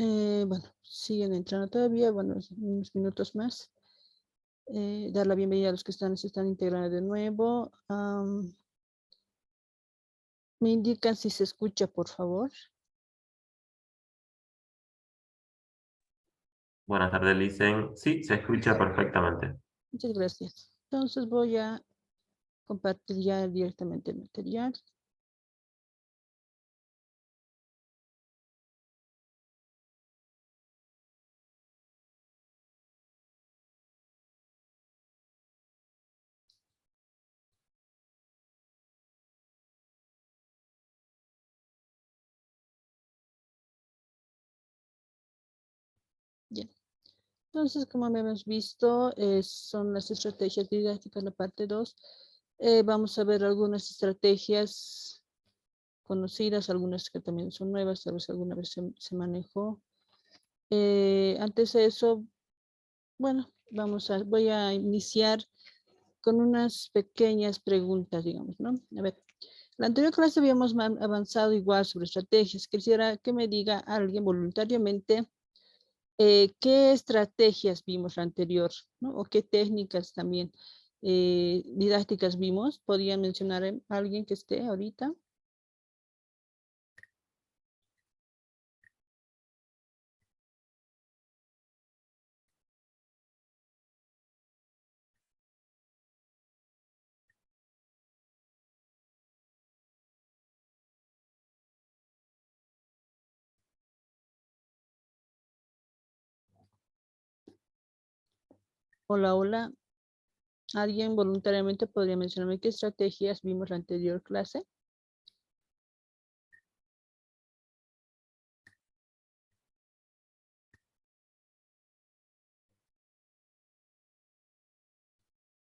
Bueno, siguen entrando todavía, bueno, unos minutos más. Dar la bienvenida a los que se están integrando de nuevo. Me indican si se escucha, por favor. Buenas tardes, Licen. Sí, se escucha perfectamente. Muchas gracias. Entonces voy a compartir ya directamente el material. Bien. Entonces, como hemos visto, son las estrategias didácticas, la parte 2. Vamos a ver algunas estrategias conocidas, algunas que también son nuevas, tal vez alguna vez se manejó. Antes de eso, bueno, voy a iniciar con unas pequeñas preguntas, digamos, ¿no? A ver, la anterior clase habíamos avanzado igual sobre estrategias. Quisiera que me diga alguien voluntariamente qué estrategias vimos la anterior, ¿no? O qué técnicas también didácticas vimos. ¿Podrían mencionar a alguien que esté ahorita? Hola, hola. ¿Alguien voluntariamente podría mencionarme qué estrategias vimos la anterior clase?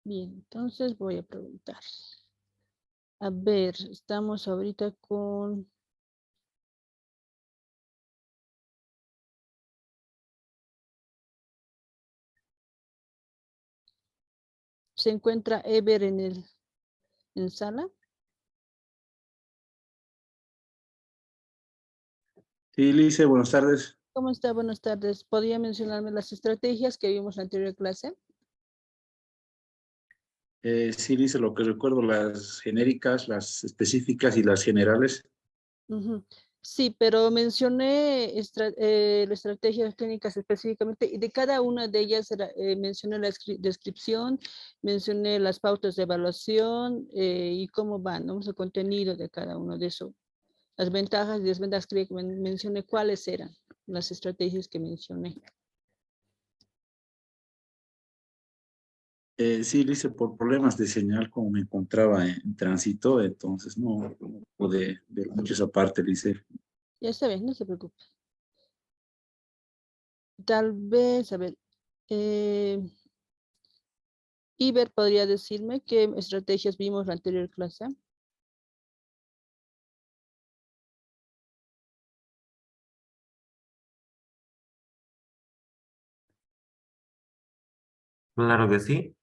Bien, entonces voy a preguntar. A ver, estamos ahorita con... ¿Se encuentra Ever en sala? Sí, Lice, buenas tardes. ¿Cómo está? Buenas tardes. ¿Podría mencionarme las estrategias que vimos en la anterior clase? Sí, Lice, lo que recuerdo, las genéricas, las específicas y las generales. Ujú. Sí, pero mencioné las estrategias clínicas específicamente y de cada una de ellas mencioné la descripción, mencioné las pautas de evaluación y cómo van, ¿no? El contenido de cada uno de eso. Las ventajas y desventajas, creo que mencioné cuáles eran las estrategias que mencioné. Sí, Lice, por problemas de señal, como me encontraba en tránsito, entonces no pude ver mucho esa parte, Lice. Ya está bien, no se preocupe. Tal vez, a ver, Iber podría decirme qué estrategias vimos la anterior clase. Claro que sí.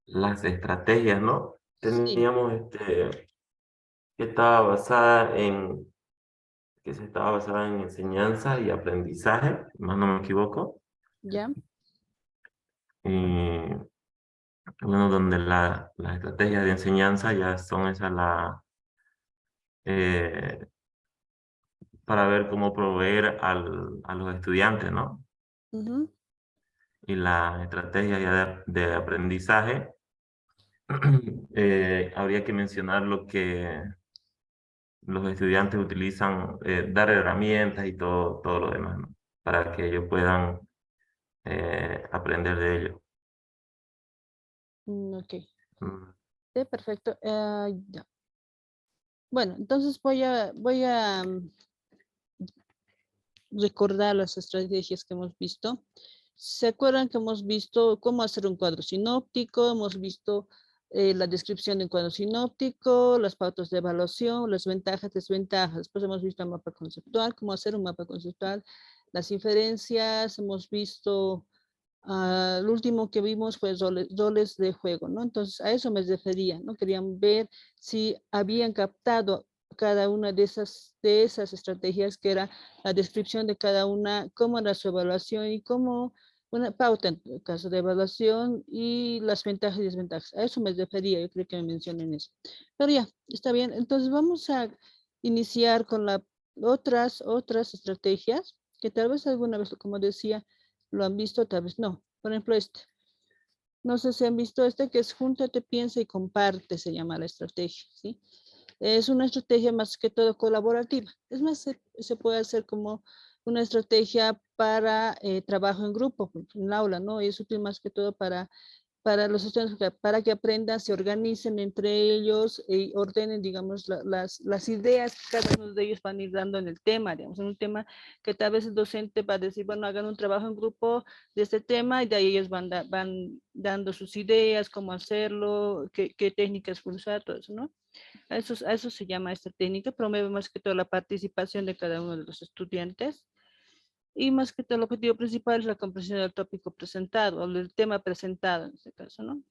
Las estrategias, ¿no? Sí, Teníamos que estaba basada en, que se estaba basada en enseñanza y aprendizaje, más no me equivoco. ya. Y bueno, donde las estrategias de enseñanza ya son esas eh, para ver cómo proveer a los estudiantes, ¿no? Ujú. Y las estrategias ya de aprendizaje, habría que mencionar lo que los estudiantes utilizan, dar herramientas y todo lo demás, ¿no? Para que ellos puedan aprender de ello. Ok, Mm. sí, perfecto. Ya. Bueno, entonces voy a recordar las estrategias que hemos visto. ¿Se acuerdan que hemos visto cómo hacer un cuadro sinóptico? Hemos visto la descripción de un cuadro sinóptico, las pautas de evaluación, las ventajas, desventajas. Después hemos visto el mapa conceptual, cómo hacer un mapa conceptual, las inferencias, hemos visto, lo último que vimos fue roles de juego, ¿no? Entonces a eso me refería, ¿no? Querían ver si habían captado cada una de esas estrategias, que era la descripción de cada una, cómo era su evaluación y cómo una pauta en el caso de evaluación y las ventajas y desventajas. A eso me refería, yo creo que me mencionen eso. Pero ya, está bien. Entonces vamos a iniciar con otras estrategias que tal vez alguna vez, como decía, lo han visto, tal vez no. Por ejemplo, no sé si han visto que es júntate, piensa y comparte, se llama la estrategia, ¿sí? Es una estrategia más que todo colaborativa. Es más, se puede hacer como una estrategia para trabajo en grupo, en el aula, ¿no? Y es útil más que todo para los estudiantes, para que aprendan, se organicen entre ellos y ordenen, digamos, las ideas que cada uno de ellos van a ir dando en el tema, digamos, en un tema que tal vez el docente va a decir, bueno, hagan un trabajo en grupo de este tema y de ahí ellos van dando sus ideas, cómo hacerlo, qué técnicas usar, todo eso, ¿no? A eso se llama esta técnica, promueve más que todo la participación de cada uno de los estudiantes. Y más que todo el objetivo principal es la comprensión del tópico presentado o del tema presentado en este caso, ¿no?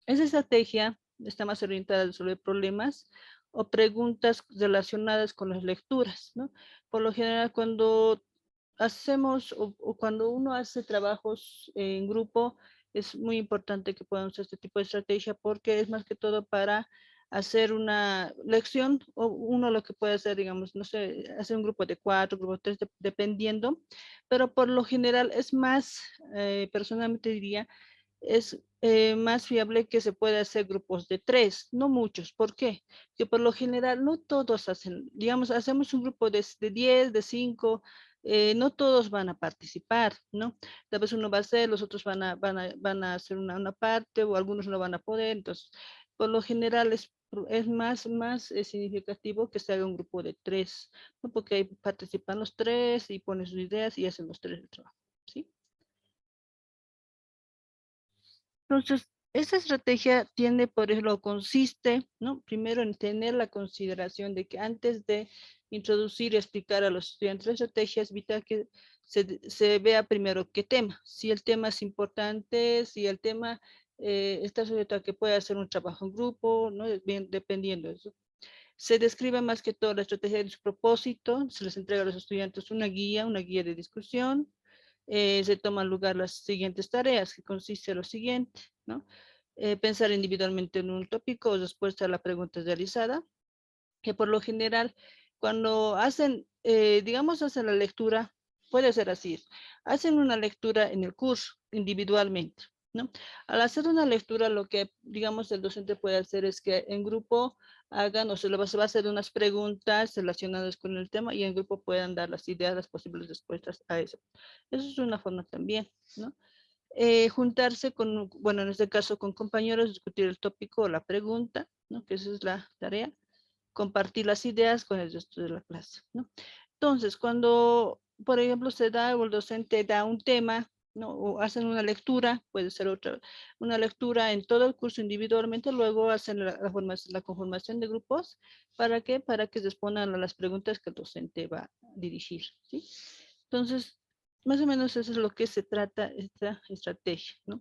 Esa estrategia está más orientada a resolver problemas o preguntas relacionadas con las lecturas, ¿no? Por lo general, cuando hacemos o cuando uno hace trabajos en grupo, es muy importante que puedan usar este tipo de estrategia porque es más que todo para hacer una lección o uno lo que puede hacer, digamos, no sé, hacer un grupo de 4, grupo de 3, dependiendo, pero por lo general es más, personalmente diría, es más fiable que se pueda hacer grupos de 3, no muchos. ¿Por qué? Que por lo general no todos hacen, digamos, hacemos un grupo de 10, de 5, no todos van a participar, ¿no? Tal vez uno va a hacer, los otros van a hacer una parte o algunos no van a poder. Entonces, por lo general es más significativo que se haga un grupo de 3, ¿no? Porque ahí participan los 3 y ponen sus ideas y hacen los 3 el trabajo, ¿sí? Entonces, esta estrategia tiene, por ejemplo, consiste, ¿no? Primero en tener la consideración de que antes de introducir y explicar a los estudiantes la estrategia, es vital que se vea primero qué tema. Si el tema es importante, si el tema está sujeto a que pueda hacer un trabajo en grupo, ¿no? Bien, dependiendo de eso. Se describe más que todo la estrategia de su propósito, se les entrega a los estudiantes una guía de discusión, se toman lugar las siguientes tareas, que consiste en lo siguiente, ¿no? Pensar individualmente en un tópico o respuesta a la pregunta realizada, que por lo general, cuando hacen, digamos, hacen la lectura, puede ser así, hacen una lectura en el curso individualmente, ¿no? Al hacer una lectura, lo que, digamos, el docente puede hacer es que en grupo hagan, o se va a hacer unas preguntas relacionadas con el tema y en grupo puedan dar las ideas, las posibles respuestas a eso. Eso es una forma también, ¿no? Juntarse con, bueno, en este caso con compañeros, discutir el tópico o la pregunta, ¿no? Que esa es la tarea, compartir las ideas con el resto de la clase, ¿no? Entonces, cuando, por ejemplo, se da o el docente da un tema, ¿no? O hacen una lectura, puede ser otra, una lectura en todo el curso individualmente, luego hacen la conformación de grupos, ¿para qué? Para que respondan a las preguntas que el docente va a dirigir, ¿sí? Entonces, más o menos eso es lo que se trata esta estrategia, ¿no?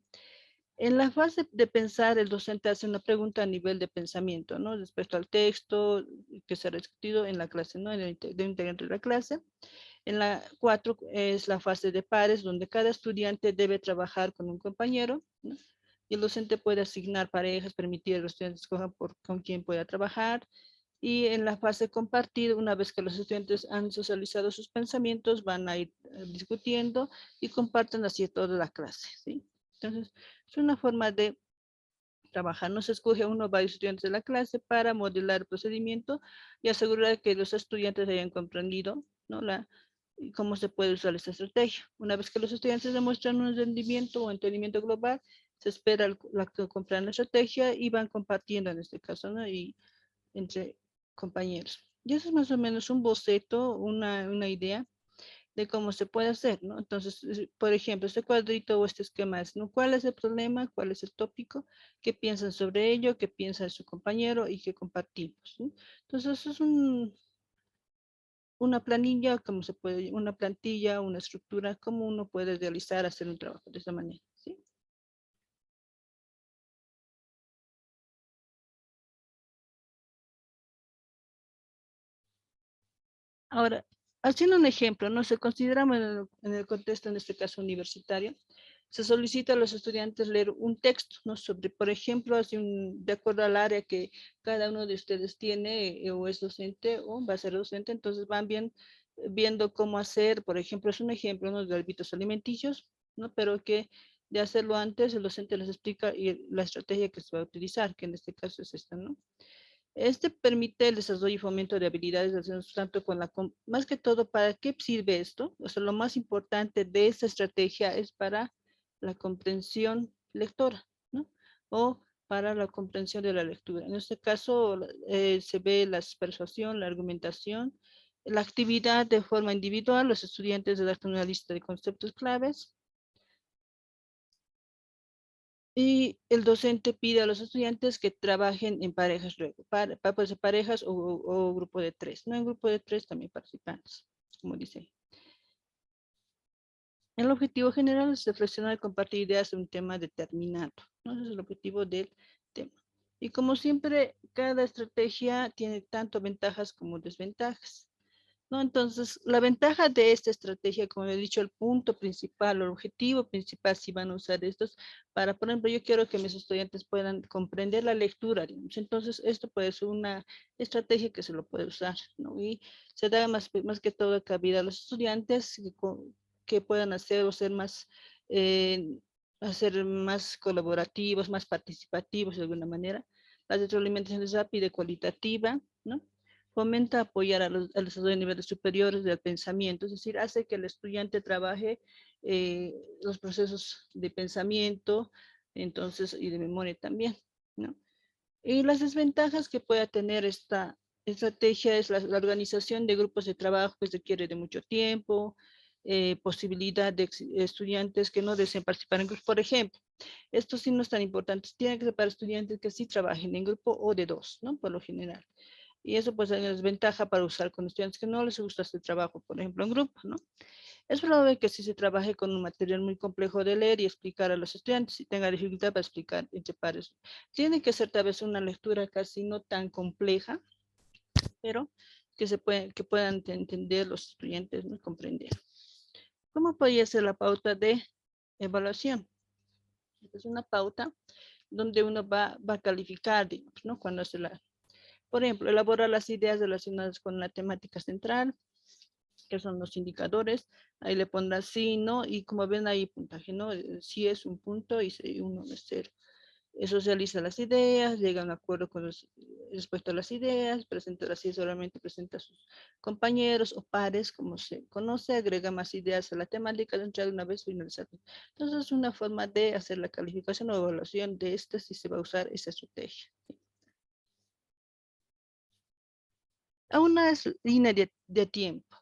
En la fase de pensar, el docente hace una pregunta a nivel de pensamiento, ¿no? Respecto al texto que se ha discutido en la clase, ¿no? De integrante de la clase. En la 4 es la fase de pares, donde cada estudiante debe trabajar con un compañero, ¿no? Y el docente puede asignar parejas, permitir a los estudiantes escojan con quién pueda trabajar. Y en la fase compartida, una vez que los estudiantes han socializado sus pensamientos, van a ir discutiendo y comparten así toda la clase, ¿sí? Entonces, es una forma de trabajar. No se escoge uno o varios estudiantes de la clase para modelar el procedimiento y asegurar que los estudiantes hayan comprendido, ¿no? Cómo se puede usar esta estrategia. Una vez que los estudiantes demuestran un rendimiento o entendimiento global, se espera que compren la estrategia y van compartiendo en este caso, ¿no? Y entre compañeros. Y eso es más o menos un boceto, una idea de cómo se puede hacer, ¿no? Entonces, por ejemplo, este cuadrito o este esquema es, ¿no? ¿Cuál es el problema? ¿Cuál es el tópico? ¿Qué piensan sobre ello? ¿Qué piensa su compañero? Y qué compartimos, ¿no? Entonces, eso es una planilla, cómo se puede, una plantilla, una estructura, cómo uno puede realizar, hacer un trabajo de esa manera, ¿sí? Ahora, haciendo un ejemplo, ¿no? Se consideramos en el contexto, en este caso universitario, se solicita a los estudiantes leer un texto, ¿no? Sobre, por ejemplo, de acuerdo al área que cada uno de ustedes tiene, o es docente o va a ser docente, entonces van viendo cómo hacer, por ejemplo, es un ejemplo, ¿no? De hábitos alimenticios, ¿no? Pero que de hacerlo antes, el docente les explica y la estrategia que se va a utilizar, que en este caso es esta, ¿no? Este permite el desarrollo y fomento de habilidades relacionadas tanto con más que todo, ¿para qué sirve esto? O sea, lo más importante de esta estrategia es para la comprensión lectora, ¿no? O para la comprensión de la lectura. En este caso, se ve la persuasión, la argumentación, la actividad de forma individual, los estudiantes redactan una lista de conceptos claves, y el docente pide a los estudiantes que trabajen en parejas luego, pues, parejas o grupo de tres. No, en grupo de tres también participantes, como dice. El objetivo general es reflexionar y compartir ideas de un tema determinado, ¿no? Ese es el objetivo del tema. Y como siempre, cada estrategia tiene tanto ventajas como desventajas, ¿no? Entonces, la ventaja de esta estrategia, como he dicho, el punto principal, el objetivo principal, si van a usar estos, para, por ejemplo, yo quiero que mis estudiantes puedan comprender la lectura, digamos. Entonces, esto puede ser una estrategia que se lo puede usar, ¿no? Y se da más que todo cabida a los estudiantes que puedan hacer o hacer más colaborativos, más participativos de alguna manera. La retroalimentación es rápida y cualitativa, ¿no? Fomenta apoyar a los de niveles superiores del pensamiento, es decir, hace que el estudiante trabaje los procesos de pensamiento, entonces, y de memoria también, ¿no? Y las desventajas que pueda tener esta estrategia es la organización de grupos de trabajo que requiere de mucho tiempo, posibilidad de estudiantes que no deseen participar en grupos, por ejemplo. Estos sí no es tan importantes, tienen que ser para estudiantes que sí trabajen en grupo o de dos, ¿no? Por lo general. Y eso pues es una desventaja para usar con estudiantes que no les gusta este trabajo, por ejemplo, en grupo, ¿no? Es probable que si se trabaje con un material muy complejo de leer y explicar a los estudiantes y tenga dificultad para explicar entre pares. Tiene que ser tal vez una lectura casi no tan compleja, pero que puedan entender los estudiantes, ¿no? Comprender. ¿Cómo podría ser la pauta de evaluación? Es una pauta donde uno va a calificar, digamos, ¿no? Cuando hace por ejemplo, elaborar las ideas relacionadas con la temática central, que son los indicadores. Ahí le pondrá sí, no, y como ven ahí puntaje, ¿no? Sí es un punto y uno es cero. Socializa las ideas, llega a un acuerdo respecto a las ideas, presenta las ideas, solamente presenta a sus compañeros o pares, como se conoce, agrega más ideas a la temática dentro de una vez finalizada. Entonces es una forma de hacer la calificación o evaluación de si se va a usar esa estrategia. A una línea de tiempo.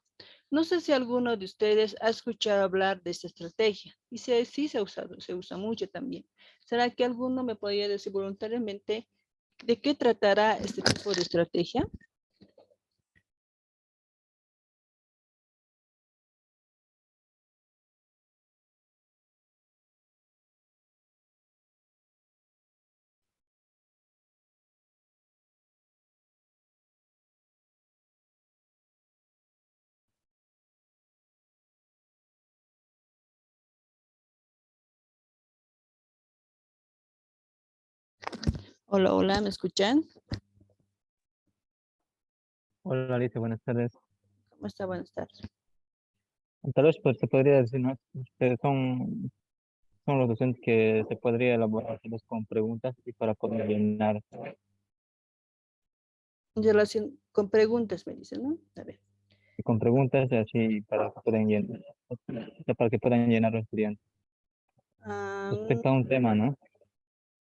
No sé si alguno de ustedes ha escuchado hablar de esta estrategia. Y si sí se ha usado, se usa mucho también. ¿Será que alguno me podría decir voluntariamente de qué tratará este tipo de estrategia? Hola, hola, ¿me escuchan? Hola Alicia, buenas tardes. ¿Cómo está? Buenas tardes. Tal vez pues, se podría decir, ¿no? Ustedes son los docentes que se podría elaborar tal vez con preguntas y para poder llenar. En relación con preguntas, me dicen, ¿no? A ver. Y con preguntas y así para que puedan llenar los estudiantes. Ah, Respecto a un tema, ¿no?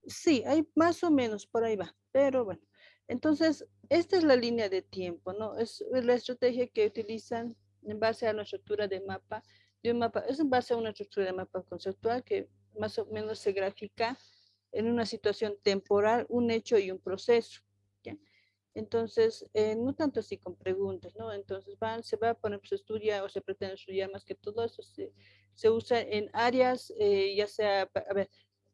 sí, hay más o menos por ahí va, pero bueno. Entonces, esta es la línea de tiempo, ¿no? Es la estrategia que utilizan en base a la estructura de un mapa, es en base a una estructura de mapa conceptual que más o menos se grafica en una situación temporal, un hecho y un proceso, ¿ya? Entonces, no tanto así con preguntas, ¿no? Entonces se va a poner, se estudia o se pretende estudiar más que todo eso, se usa en áreas, ya sea, a ver,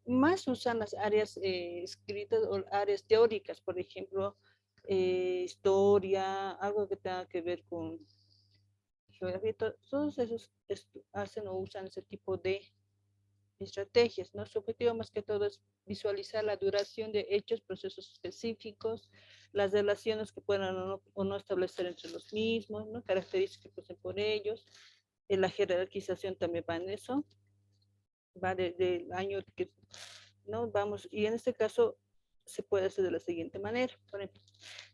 más usan las áreas escritas o áreas teóricas, por ejemplo, historia, algo que tenga que ver geografía, todos esos hacen o usan ese tipo de estrategias, ¿no? Su objetivo más que todo es visualizar la duración de hechos, procesos específicos, las relaciones que puedan o no establecer entre los mismos, ¿no? Características que poseen por ellos. La jerarquización también va en eso, va del año que, ¿no? Vamos, y en este caso se puede hacer de la siguiente manera. Por ejemplo,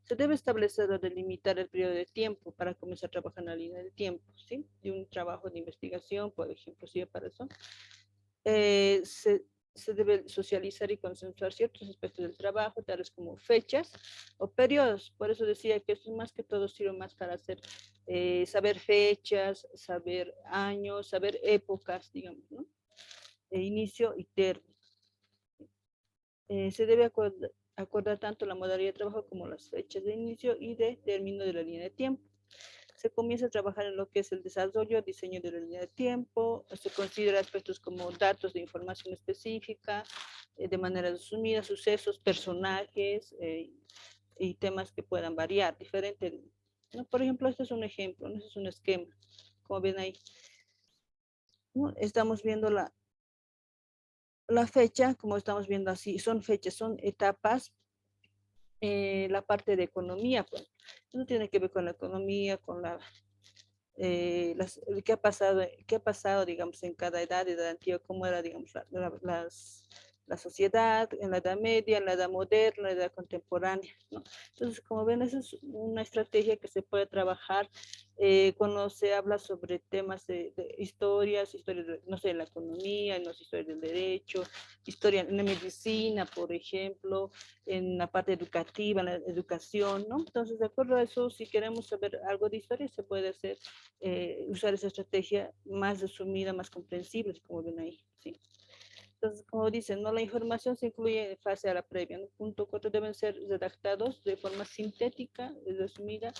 se debe establecer o delimitar el periodo de tiempo para comenzar a trabajar en la línea del tiempo, ¿sí? De un trabajo de investigación, por ejemplo, ¿sí? Para eso. Se debe socializar y consensuar ciertos aspectos del trabajo, tales como fechas o periodos. Por eso decía que esto más que todo sirve más para hacer, saber fechas, saber años, saber épocas, digamos, ¿no? Inicio y término. Se debe acordar tanto la modalidad de trabajo como las fechas de inicio y de término de la línea de tiempo. Se comienza a trabajar en lo que es el desarrollo, diseño de la línea de tiempo, se considera aspectos como datos de información específica, de manera resumida, sucesos, personajes y temas que puedan variar, diferente, ¿no? Por ejemplo, este es un ejemplo, ¿no? Este es un esquema, como ven ahí, ¿no? Estamos viendo la fecha, como estamos viendo así, son fechas, son etapas, la parte de economía, pues, no tiene que ver con la economía, con la qué ha pasado, digamos, en cada edad antigua, cómo era, digamos, la sociedad, en la edad media, en la edad moderna, en la edad contemporánea, ¿no? Entonces, como ven, esa es una estrategia que se puede trabajar cuando se habla sobre temas de historias de, no sé, en la economía, en las historias del derecho, historia en la medicina, por ejemplo, en la parte educativa, en la educación, ¿no? Entonces, de acuerdo a eso, si queremos saber algo de historia, se puede hacer, usar esa estrategia más resumida, más comprensible, como ven ahí, ¿sí? Entonces, como dicen, ¿no? La información se incluye en fase a la previa, ¿no? Punto 4, deben ser redactados de forma sintética, resumida,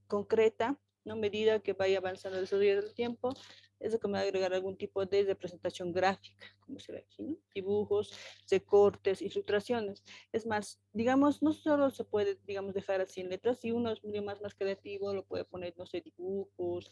concreta, ¿no? Medida que vaya avanzando el desarrollo del tiempo. Eso que me va a agregar algún tipo de representación gráfica, como se ve aquí, ¿no? Dibujos, recortes, ilustraciones. Es más, digamos, no solo se puede, digamos, dejar así en letras, si uno es más creativo, lo puede poner, no sé, dibujos,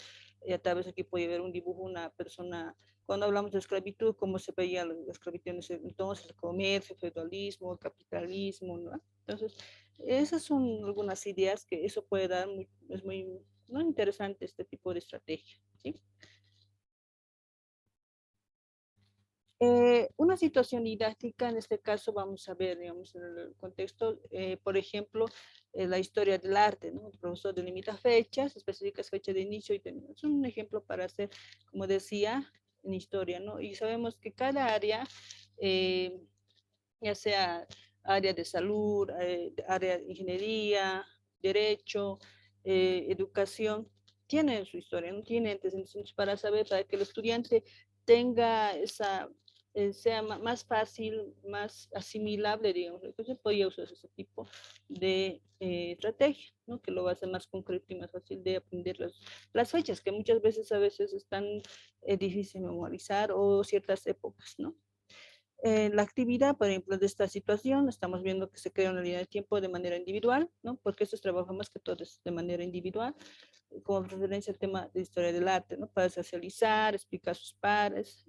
tal vez aquí puede ver un dibujo, una persona, cuando hablamos de esclavitud, cómo se veía la esclavitud en ese entonces, el comercio, el feudalismo, el capitalismo, ¿no? Entonces, esas son algunas ideas que eso puede dar, es muy, ¿no? Interesante este tipo de estrategia, ¿sí? Una situación didáctica, en este caso vamos a ver, digamos, en el contexto, por ejemplo, la historia del arte, ¿no? El profesor delimita fechas, específicas fechas de inicio y término. Es un ejemplo para hacer, como decía, en historia, ¿no? Y sabemos que cada área, ya sea área de salud, área de ingeniería, derecho, educación, tiene su historia, no tiene antecedentes para saber, para que el estudiante tenga esa, sea más fácil, más asimilable, digamos, entonces podría usar ese tipo de estrategia, ¿no? Que lo va a hacer más concreto y más fácil de aprender las fechas, que muchas veces a veces están difíciles de memorizar o ciertas épocas, ¿no? La actividad, por ejemplo, de esta situación, estamos viendo que se crea una línea de tiempo de manera individual, ¿no? Porque esto es trabajo más que todo de manera individual, como referencia al tema de historia del arte, ¿no? Para socializar, explicar a sus pares.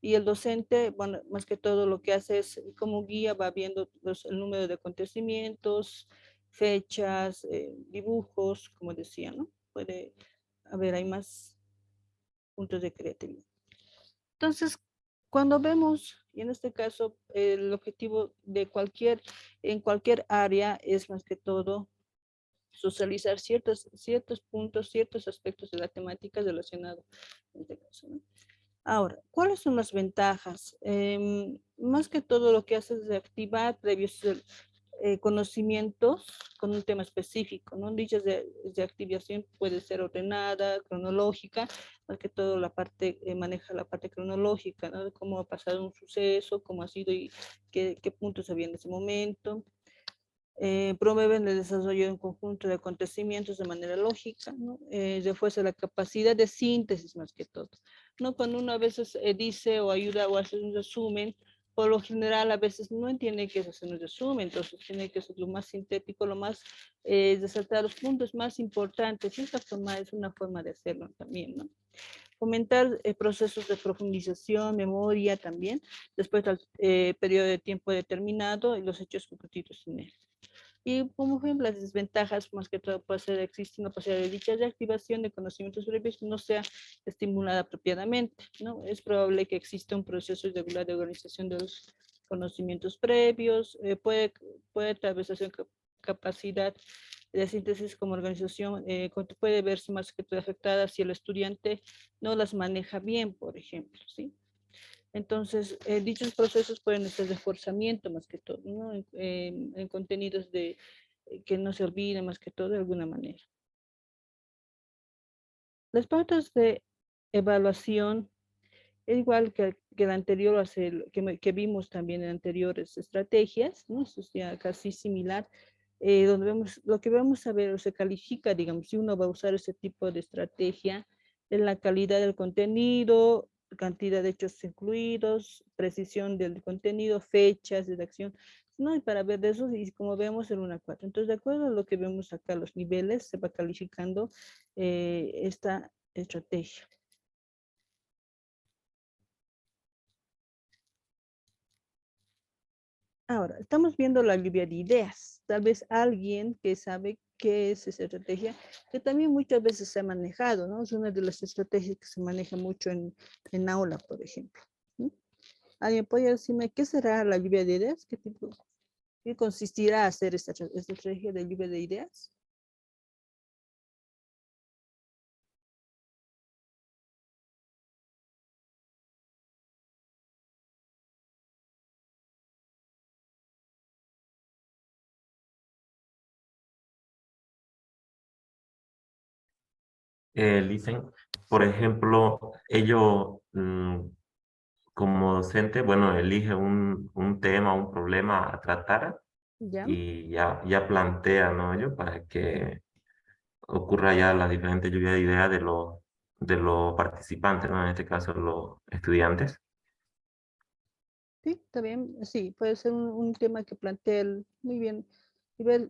Y el docente, bueno, más que todo lo que hace es, como guía, va viendo el número de acontecimientos, fechas, dibujos, como decía, ¿no? Puede haber, hay más puntos de creatividad. Entonces, cuando vemos, y en este caso, el objetivo de en cualquier área es más que todo socializar ciertos puntos, ciertos aspectos de la temática relacionada en este caso, ¿no? Ahora, ¿cuáles son las ventajas? Más que todo lo que hace es activar previos conocimientos con un tema específico, ¿no? Dichas de activación puede ser ordenada, cronológica, más que todo la parte, maneja la parte cronológica, ¿no? De cómo ha pasado un suceso, cómo ha sido y qué puntos había en ese momento. Promueven el desarrollo de un conjunto de acontecimientos de manera lógica, ¿no? Refuerza la capacidad de síntesis más que todo, ¿no? Cuando uno a veces dice o ayuda o hace un resumen, por lo general a veces no entiende que eso se nos resume, entonces tiene que ser lo más sintético, lo más resaltar los puntos más importantes. Y esta forma es una forma de hacerlo también, ¿no? Fomentar procesos de profundización, memoria también, después del periodo de tiempo determinado y los hechos concretos en él. Y como ejemplo, las desventajas, más que todo, puede ser, existe una posibilidad de dicha reactivación de conocimientos previos no sea estimulada apropiadamente, ¿no? Es probable que exista un proceso irregular de organización de los conocimientos previos, puede tal vez hacer capacidad de síntesis como organización, puede verse más que todo afectada si el estudiante no las maneja bien, por ejemplo, ¿sí? Entonces, dichos procesos pueden ser reforzamiento más que todo, ¿no? En contenidos que no se olviden más que todo de alguna manera. Las pautas de evaluación, igual que el anterior, que vimos también en anteriores estrategias, ¿no? Eso es ya casi similar, donde lo que vamos a ver o se califica, digamos, si uno va a usar ese tipo de estrategia, en la calidad del contenido, cantidad de hechos incluidos, precisión del contenido, fechas, redacción, ¿no? Y para ver de eso, y como vemos en 1 a 4. Entonces, de acuerdo a lo que vemos acá, los niveles, se va calificando esta estrategia. Ahora, estamos viendo la lluvia de ideas. Tal vez alguien que sabe qué es esa estrategia, que también muchas veces se ha manejado, ¿no? Es una de las estrategias que se maneja mucho en aula, por ejemplo. ¿Sí? ¿Alguien puede decirme qué será la lluvia de ideas? ¿Qué consistirá hacer esta estrategia de lluvia de ideas? Dicen, por ejemplo, ellos como docente, bueno, elige un tema, un problema a tratar ¿Ya? y ya plantea, ¿no? Yo para que ocurra ya la diferente lluvia de ideas de los participantes, ¿no? En este caso, los estudiantes. Sí, está bien. Sí, puede ser un tema que plantea muy bien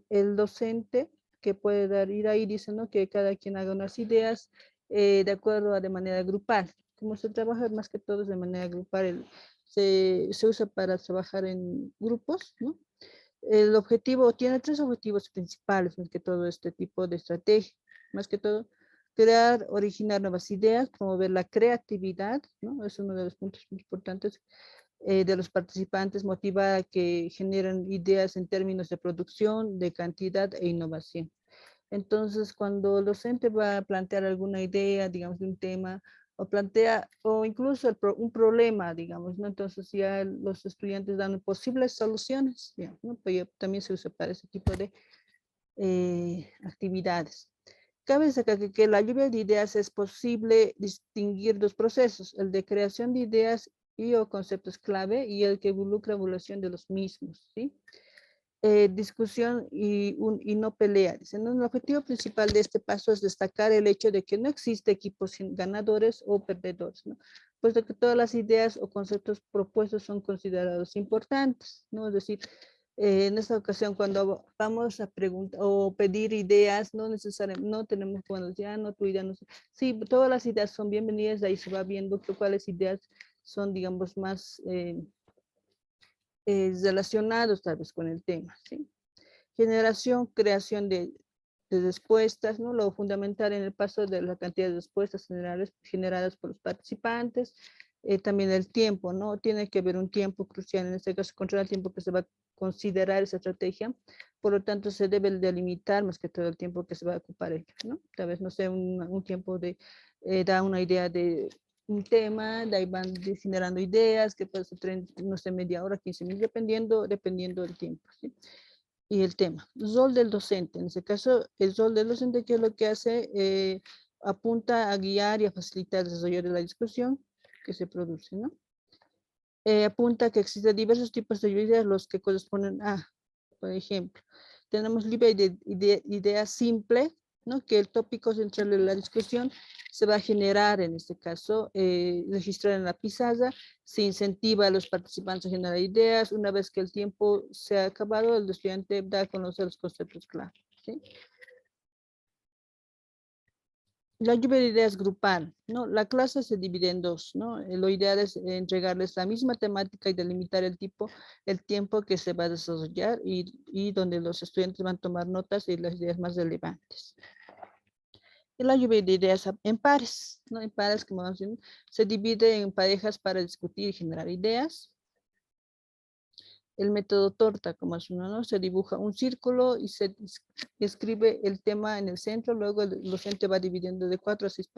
el docente que puede dar, ir ahí dice, ¿no? Que cada quien haga unas ideas de acuerdo a de manera grupal. Como se trabaja más que todo de manera grupal, se usa para trabajar en grupos, ¿no? El objetivo, tiene 3 objetivos principales, más que todo este tipo de estrategia. Más que todo, crear, originar nuevas ideas, promover la creatividad, ¿no? Es uno de los puntos muy importantes de los participantes, motivar a que generen ideas en términos de producción, de cantidad e innovación. Entonces, cuando el docente va a plantear alguna idea, digamos, de un tema, o plantea, o incluso un problema, digamos, ¿no? Entonces ya los estudiantes dan posibles soluciones, ya, ¿no? Pero ya también se usa para ese tipo de actividades. Cabe destacar que la lluvia de ideas es posible distinguir 2 procesos, el de creación de ideas y o conceptos clave y el que involucra evaluación de los mismos, ¿sí? Discusión y no pelea. Dicen, el objetivo principal de este paso es destacar el hecho de que no existe equipos ganadores o perdedores, ¿no? Puesto que todas las ideas o conceptos propuestos son considerados importantes, ¿no? Es decir, en esta ocasión cuando vamos a preguntar o pedir ideas, no necesariamente, no tenemos, bueno, ya no, tu idea no sé. Sí, todas las ideas son bienvenidas, de ahí se va viendo cuáles ideas son, digamos, más relacionados tal vez con el tema, ¿sí? Generación, creación de respuestas, ¿no? Lo fundamental en el paso de la cantidad de respuestas generadas por los participantes, también el tiempo, ¿no? Tiene que haber un tiempo crucial, en este caso, controlar el tiempo que se va a considerar esa estrategia, por lo tanto, se debe delimitar más que todo el tiempo que se va a ocupar ello, ¿no? Tal vez, no sé, un tiempo da una idea de un tema, de ahí van generando ideas, que puede ser, no sé, media hora, 15 minutos, dependiendo del tiempo, ¿sí? Y el tema. Rol del docente. En este caso, el rol del docente, ¿qué es lo que hace? Apunta a guiar y a facilitar el desarrollo de la discusión que se produce, ¿no? Apunta que existen diversos tipos de ideas, los que corresponden a, por ejemplo, tenemos libre de idea simple, ¿no? Que el tópico central de la discusión se va a generar, en este caso, registrar en la pizarra, se incentiva a los participantes a generar ideas, una vez que el tiempo se ha acabado, el estudiante da a conocer los conceptos clave, ¿sí? La lluvia de ideas grupal, ¿no? La clase se divide en dos, ¿no? Lo ideal es entregarles la misma temática y delimitar el tiempo que se va a desarrollar y donde los estudiantes van a tomar notas y las ideas más relevantes. Y la lluvia de ideas en pares, ¿no? En pares, como vamos viendo, se divide en parejas para discutir y generar ideas. El método torta, como es uno, ¿no? Se dibuja un círculo y se escribe el tema en el centro, luego el docente va dividiendo de 4 a 6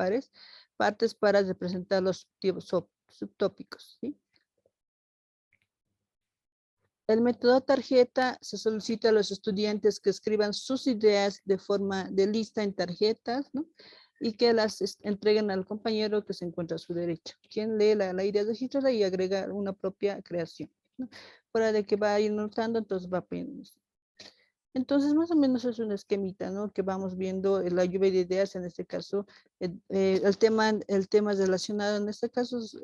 partes para representar los subtópicos, ¿sí? El método tarjeta se solicita a los estudiantes que escriban sus ideas de forma de lista en tarjetas, ¿no? Y que las entreguen al compañero que se encuentra a su derecha, quien lee la idea registrada y agrega una propia creación, ¿no? Fuera de que va a ir notando, entonces va aprendiendo. Entonces, más o menos es un esquemita, ¿no? Que vamos viendo la lluvia de ideas, en este caso, el tema relacionado, en este caso, es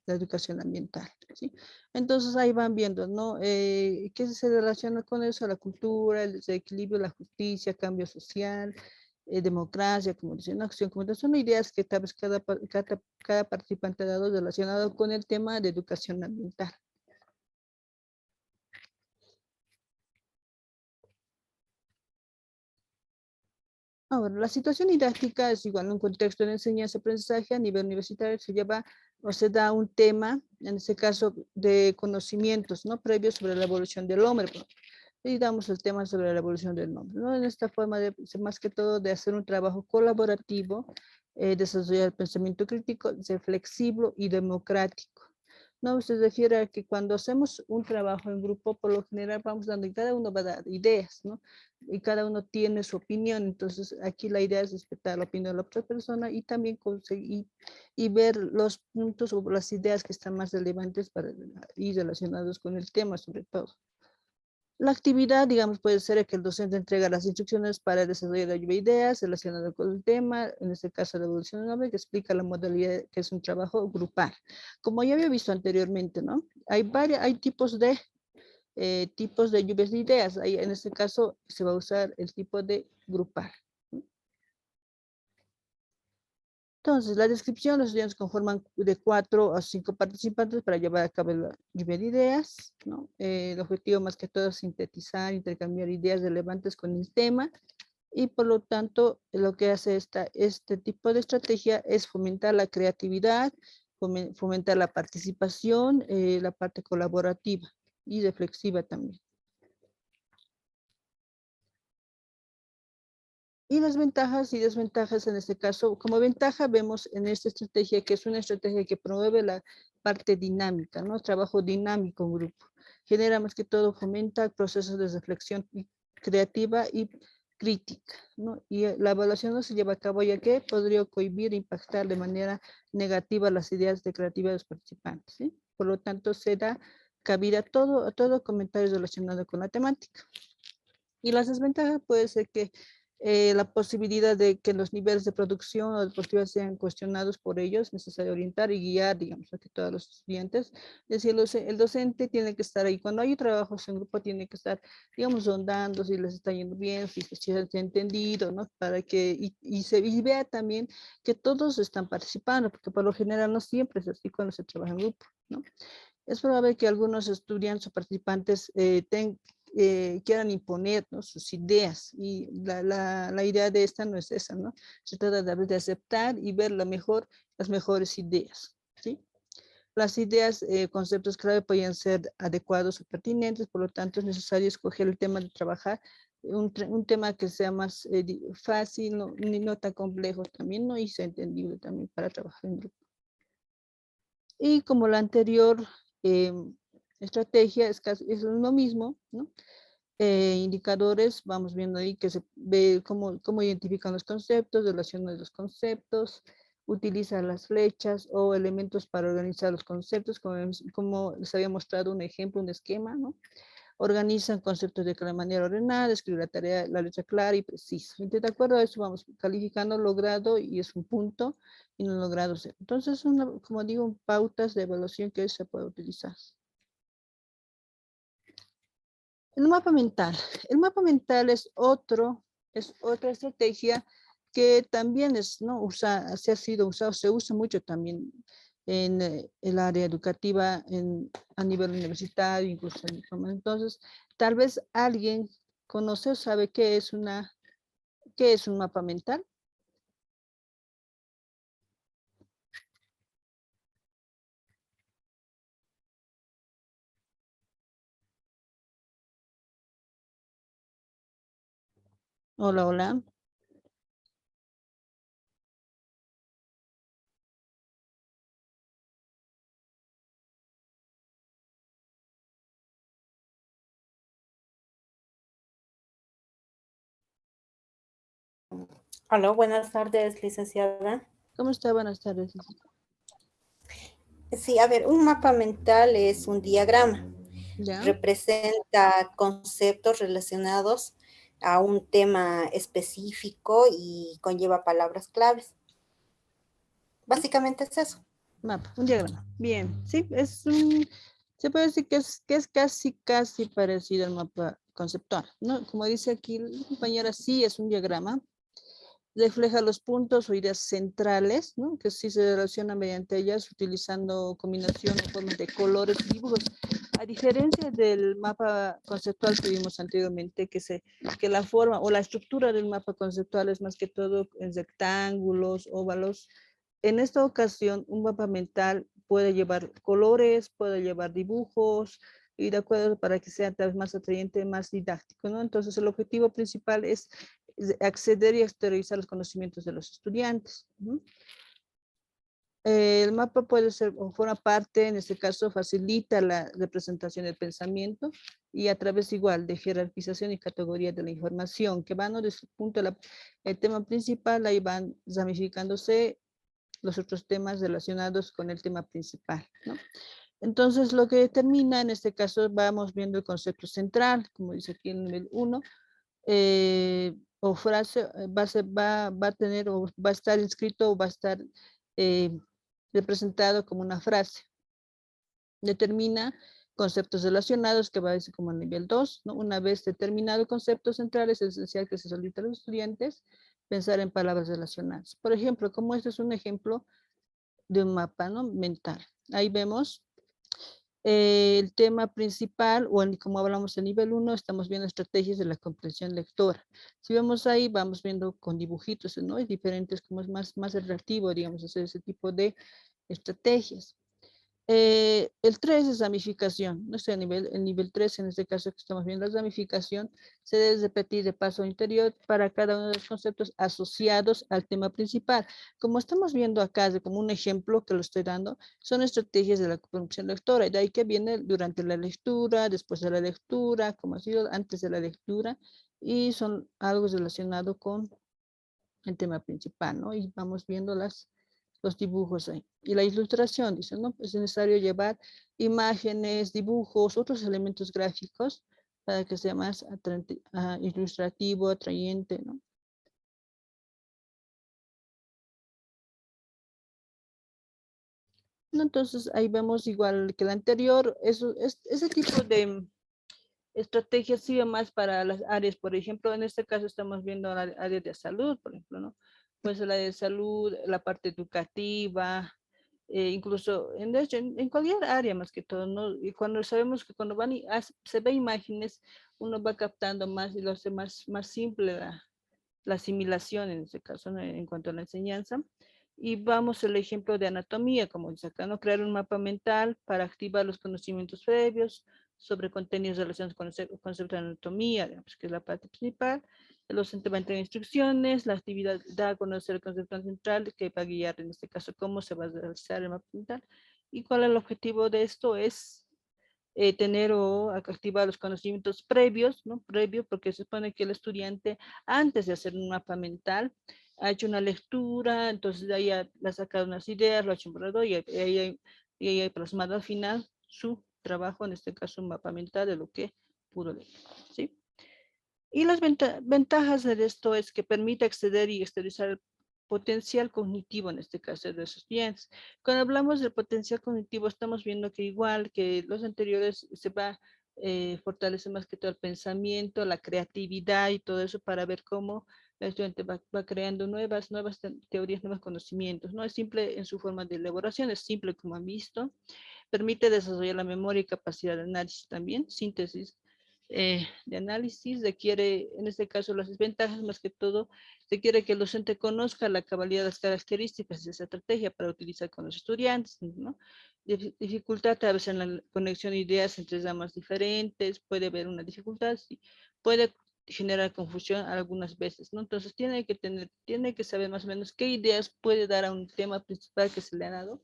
la educación ambiental, ¿sí? Entonces, ahí van viendo, ¿no? ¿Qué se relaciona con eso? La cultura, el desequilibrio, la justicia, cambio social, democracia, como dicen, acción comunitaria. Son ideas que tal vez cada participante ha dado relacionado con el tema de educación ambiental. Ahora, la situación didáctica es igual, un contexto de enseñanza-aprendizaje a nivel universitario se lleva o se da un tema, en este caso de conocimientos, ¿no? Previos sobre la evolución del hombre, y damos el tema sobre la evolución del hombre, ¿no? En esta forma de, más que todo, de hacer un trabajo colaborativo, desarrollar el pensamiento crítico, ser flexible y democrático. No, se refiere a que cuando hacemos un trabajo en grupo, por lo general vamos dando, y cada uno va a dar ideas, ¿no? Y cada uno tiene su opinión, entonces aquí la idea es respetar la opinión de la otra persona y también conseguir y ver los puntos o las ideas que están más relevantes para y relacionados con el tema, sobre todo. La actividad, digamos, puede ser que el docente entrega las instrucciones para el desarrollo de ideas relacionadas con el tema, en este caso la evolución del hombre, que explica la modalidad que es un trabajo grupal. Como ya había visto anteriormente, ¿no? Hay tipos de lluvias de ideas. Ahí, en este caso se va a usar el tipo de grupal. Entonces, la descripción, los estudiantes conforman de 4 a 5 participantes para llevar a cabo la lluvia de ideas, ¿no? El objetivo más que todo es sintetizar, intercambiar ideas relevantes con el tema y por lo tanto lo que hace este tipo de estrategia es fomentar la creatividad, fomentar la participación, la parte colaborativa y reflexiva también. Y las ventajas y desventajas en este caso, como ventaja vemos en esta estrategia que es una estrategia que promueve la parte dinámica, ¿no? Trabajo dinámico en grupo. Genera más que todo, fomenta procesos de reflexión creativa y crítica, ¿no? Y la evaluación no se lleva a cabo ya que podría cohibir e impactar de manera negativa las ideas de creatividad de los participantes, ¿sí? Por lo tanto, se da cabida a todo comentario relacionado con la temática. Y las desventajas puede ser que la posibilidad de que los niveles de producción o deportiva sean cuestionados por ellos, es necesario orientar y guiar, digamos, a que todos los estudiantes. Es decir, el docente tiene que estar ahí. Cuando hay trabajos en grupo, tiene que estar, digamos, rondando si les está yendo bien, si se ha entendido, ¿no? Para que, y vea también que todos están participando, porque por lo general no siempre es así cuando se trabaja en grupo, ¿no? Es probable que algunos estudiantes o participantes quieran imponer, ¿no? Sus ideas y la idea de esta no es esa, ¿no? Se trata de aceptar y ver las mejores ideas, ¿sí? Las ideas, conceptos clave pueden ser adecuados o pertinentes, por lo tanto es necesario escoger el tema de trabajar, un tema que sea más fácil, no tan complejo también, ¿no? Y sea entendible también para trabajar en grupo. Y como la anterior estrategia es lo mismo, ¿no? Indicadores, vamos viendo ahí que se ve cómo identifican los conceptos, relaciones de los conceptos, utiliza las flechas o elementos para organizar los conceptos, como les había mostrado un ejemplo, un esquema, ¿no? organizan conceptos de manera ordenada, escribe la tarea, la letra clara y precisa. Entonces, de acuerdo a eso vamos calificando logrado y es un punto y no logrado 0. Entonces, como digo, pautas de evaluación que se puede utilizar. El mapa mental. El mapa mental es otra estrategia que también se usa mucho también en el área educativa a nivel universitario, incluso. Entonces, tal vez alguien conoce o sabe qué es un mapa mental. Hola, hola. Hola, buenas tardes, licenciada. ¿Cómo está? Buenas tardes. Sí, a ver, un mapa mental es un diagrama. ¿Ya? Representa conceptos relacionados a un tema específico y conlleva palabras claves. Básicamente es eso. Mapa, un diagrama. Bien, sí, se puede decir que es casi parecido al mapa conceptual, ¿no? Como dice aquí la compañera, sí es un diagrama, refleja los puntos o ideas centrales, ¿no? Que sí se relacionan mediante ellas utilizando combinación o formas de colores y dibujos. A diferencia del mapa conceptual que vimos anteriormente, que la forma o la estructura del mapa conceptual es más que todo en rectángulos, óvalos. En esta ocasión, un mapa mental puede llevar colores, puede llevar dibujos, y de acuerdo para que sea tal vez más atrayente, más didáctico, ¿no? Entonces, el objetivo principal es acceder y exteriorizar los conocimientos de los estudiantes. ¿No? El mapa puede ser o forma parte, en este caso facilita la representación del pensamiento y a través igual de jerarquización y categoría de la información que van desde el punto el tema principal, ahí van ramificándose los otros temas relacionados con el tema principal, ¿no? Entonces, lo que determina, en este caso, vamos viendo el concepto central, como dice aquí en el nivel 1, o frase, va a tener, o va a estar inscrito, o va a estar representado como una frase. Determina conceptos relacionados, que va a decir como el nivel 2, ¿no? Una vez determinado conceptos centrales, es esencial que se solicite a los estudiantes pensar en palabras relacionadas. Por ejemplo, como este es un ejemplo de un mapa, ¿no? Mental. Ahí vemos el tema principal, o como hablamos en nivel 1, estamos viendo estrategias de la comprensión lectora. Si vemos ahí, vamos viendo con dibujitos, ¿no? Es diferentes, como es más atractivo, digamos, hacer ese tipo de estrategias. El 3 es ramificación, no sé, el nivel 3, en este caso que estamos viendo, la ramificación se debe repetir de paso interior para cada uno de los conceptos asociados al tema principal. Como estamos viendo acá, como un ejemplo que lo estoy dando, son estrategias de la comprensión lectora, y de ahí que viene durante la lectura, después de la lectura, como ha sido antes de la lectura, y son algo relacionado con el tema principal, ¿no? Y vamos viendo los dibujos ahí. Y la ilustración, dice, ¿no? Es necesario llevar imágenes, dibujos, otros elementos gráficos para que sea más ilustrativo, atrayente, ¿no? Entonces ahí vemos igual que el anterior, ese tipo de estrategia sirve más para las áreas, por ejemplo, en este caso estamos viendo la área de salud, por ejemplo, ¿no? Pues la de salud, la parte educativa, incluso en cualquier área más que todo, ¿no? Y cuando sabemos que cuando se ve imágenes, uno va captando más y lo hace más simple la asimilación en este caso, ¿no? En cuanto a la enseñanza. Y vamos al ejemplo de anatomía, como dice acá, ¿no? Crear un mapa mental para activar los conocimientos previos sobre contenidos relacionados con el concepto de anatomía, digamos, que es la parte principal. El docente va a entregar instrucciones, la actividad da a conocer el concepto central que va a guiar, en este caso, cómo se va a realizar el mapa mental. ¿Y cuál es el objetivo de esto? Es tener o activar los conocimientos previos, ¿no? Previo, porque se supone que el estudiante, antes de hacer un mapa mental, ha hecho una lectura, entonces de ahí ha sacado unas ideas, lo ha hecho un borrador y ahí ha plasmado al final su trabajo, en este caso un mapa mental de lo que puro de, ¿sí? Y las ventajas de esto es que permite acceder y exteriorizar el potencial cognitivo, en este caso de los estudiantes. Cuando hablamos del potencial cognitivo, estamos viendo que igual que los anteriores se va fortalecer más que todo el pensamiento, la creatividad y todo eso para ver cómo el estudiante va creando nuevas teorías, nuevos conocimientos. No es simple en su forma de elaboración, es simple como han visto. Permite desarrollar la memoria y capacidad de análisis también, síntesis de análisis, requiere, en este caso, las desventajas más que todo, requiere que el docente conozca la cabalidad de las características de esa estrategia para utilizar con los estudiantes, ¿no? Dificultad a veces en la conexión de ideas entre ramas diferentes, puede haber una dificultad, sí, puede generar confusión algunas veces, ¿no? Entonces tiene que saber más o menos qué ideas puede dar a un tema principal que se le ha dado,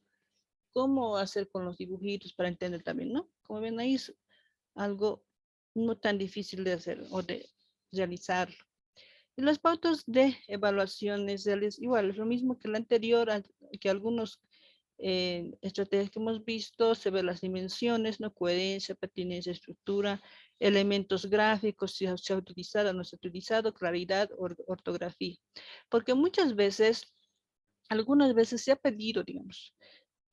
cómo hacer con los dibujitos para entender también, ¿no? Como ven ahí, es algo no tan difícil de hacer o de realizarlo. Y las pautas de evaluaciones igual, es lo mismo que la anterior, que algunos estrategias que hemos visto, se ve las dimensiones, no coherencia, pertinencia, estructura, elementos gráficos, si se ha utilizado o no se ha utilizado, claridad, ortografía. Porque muchas veces, algunas veces se ha pedido, digamos,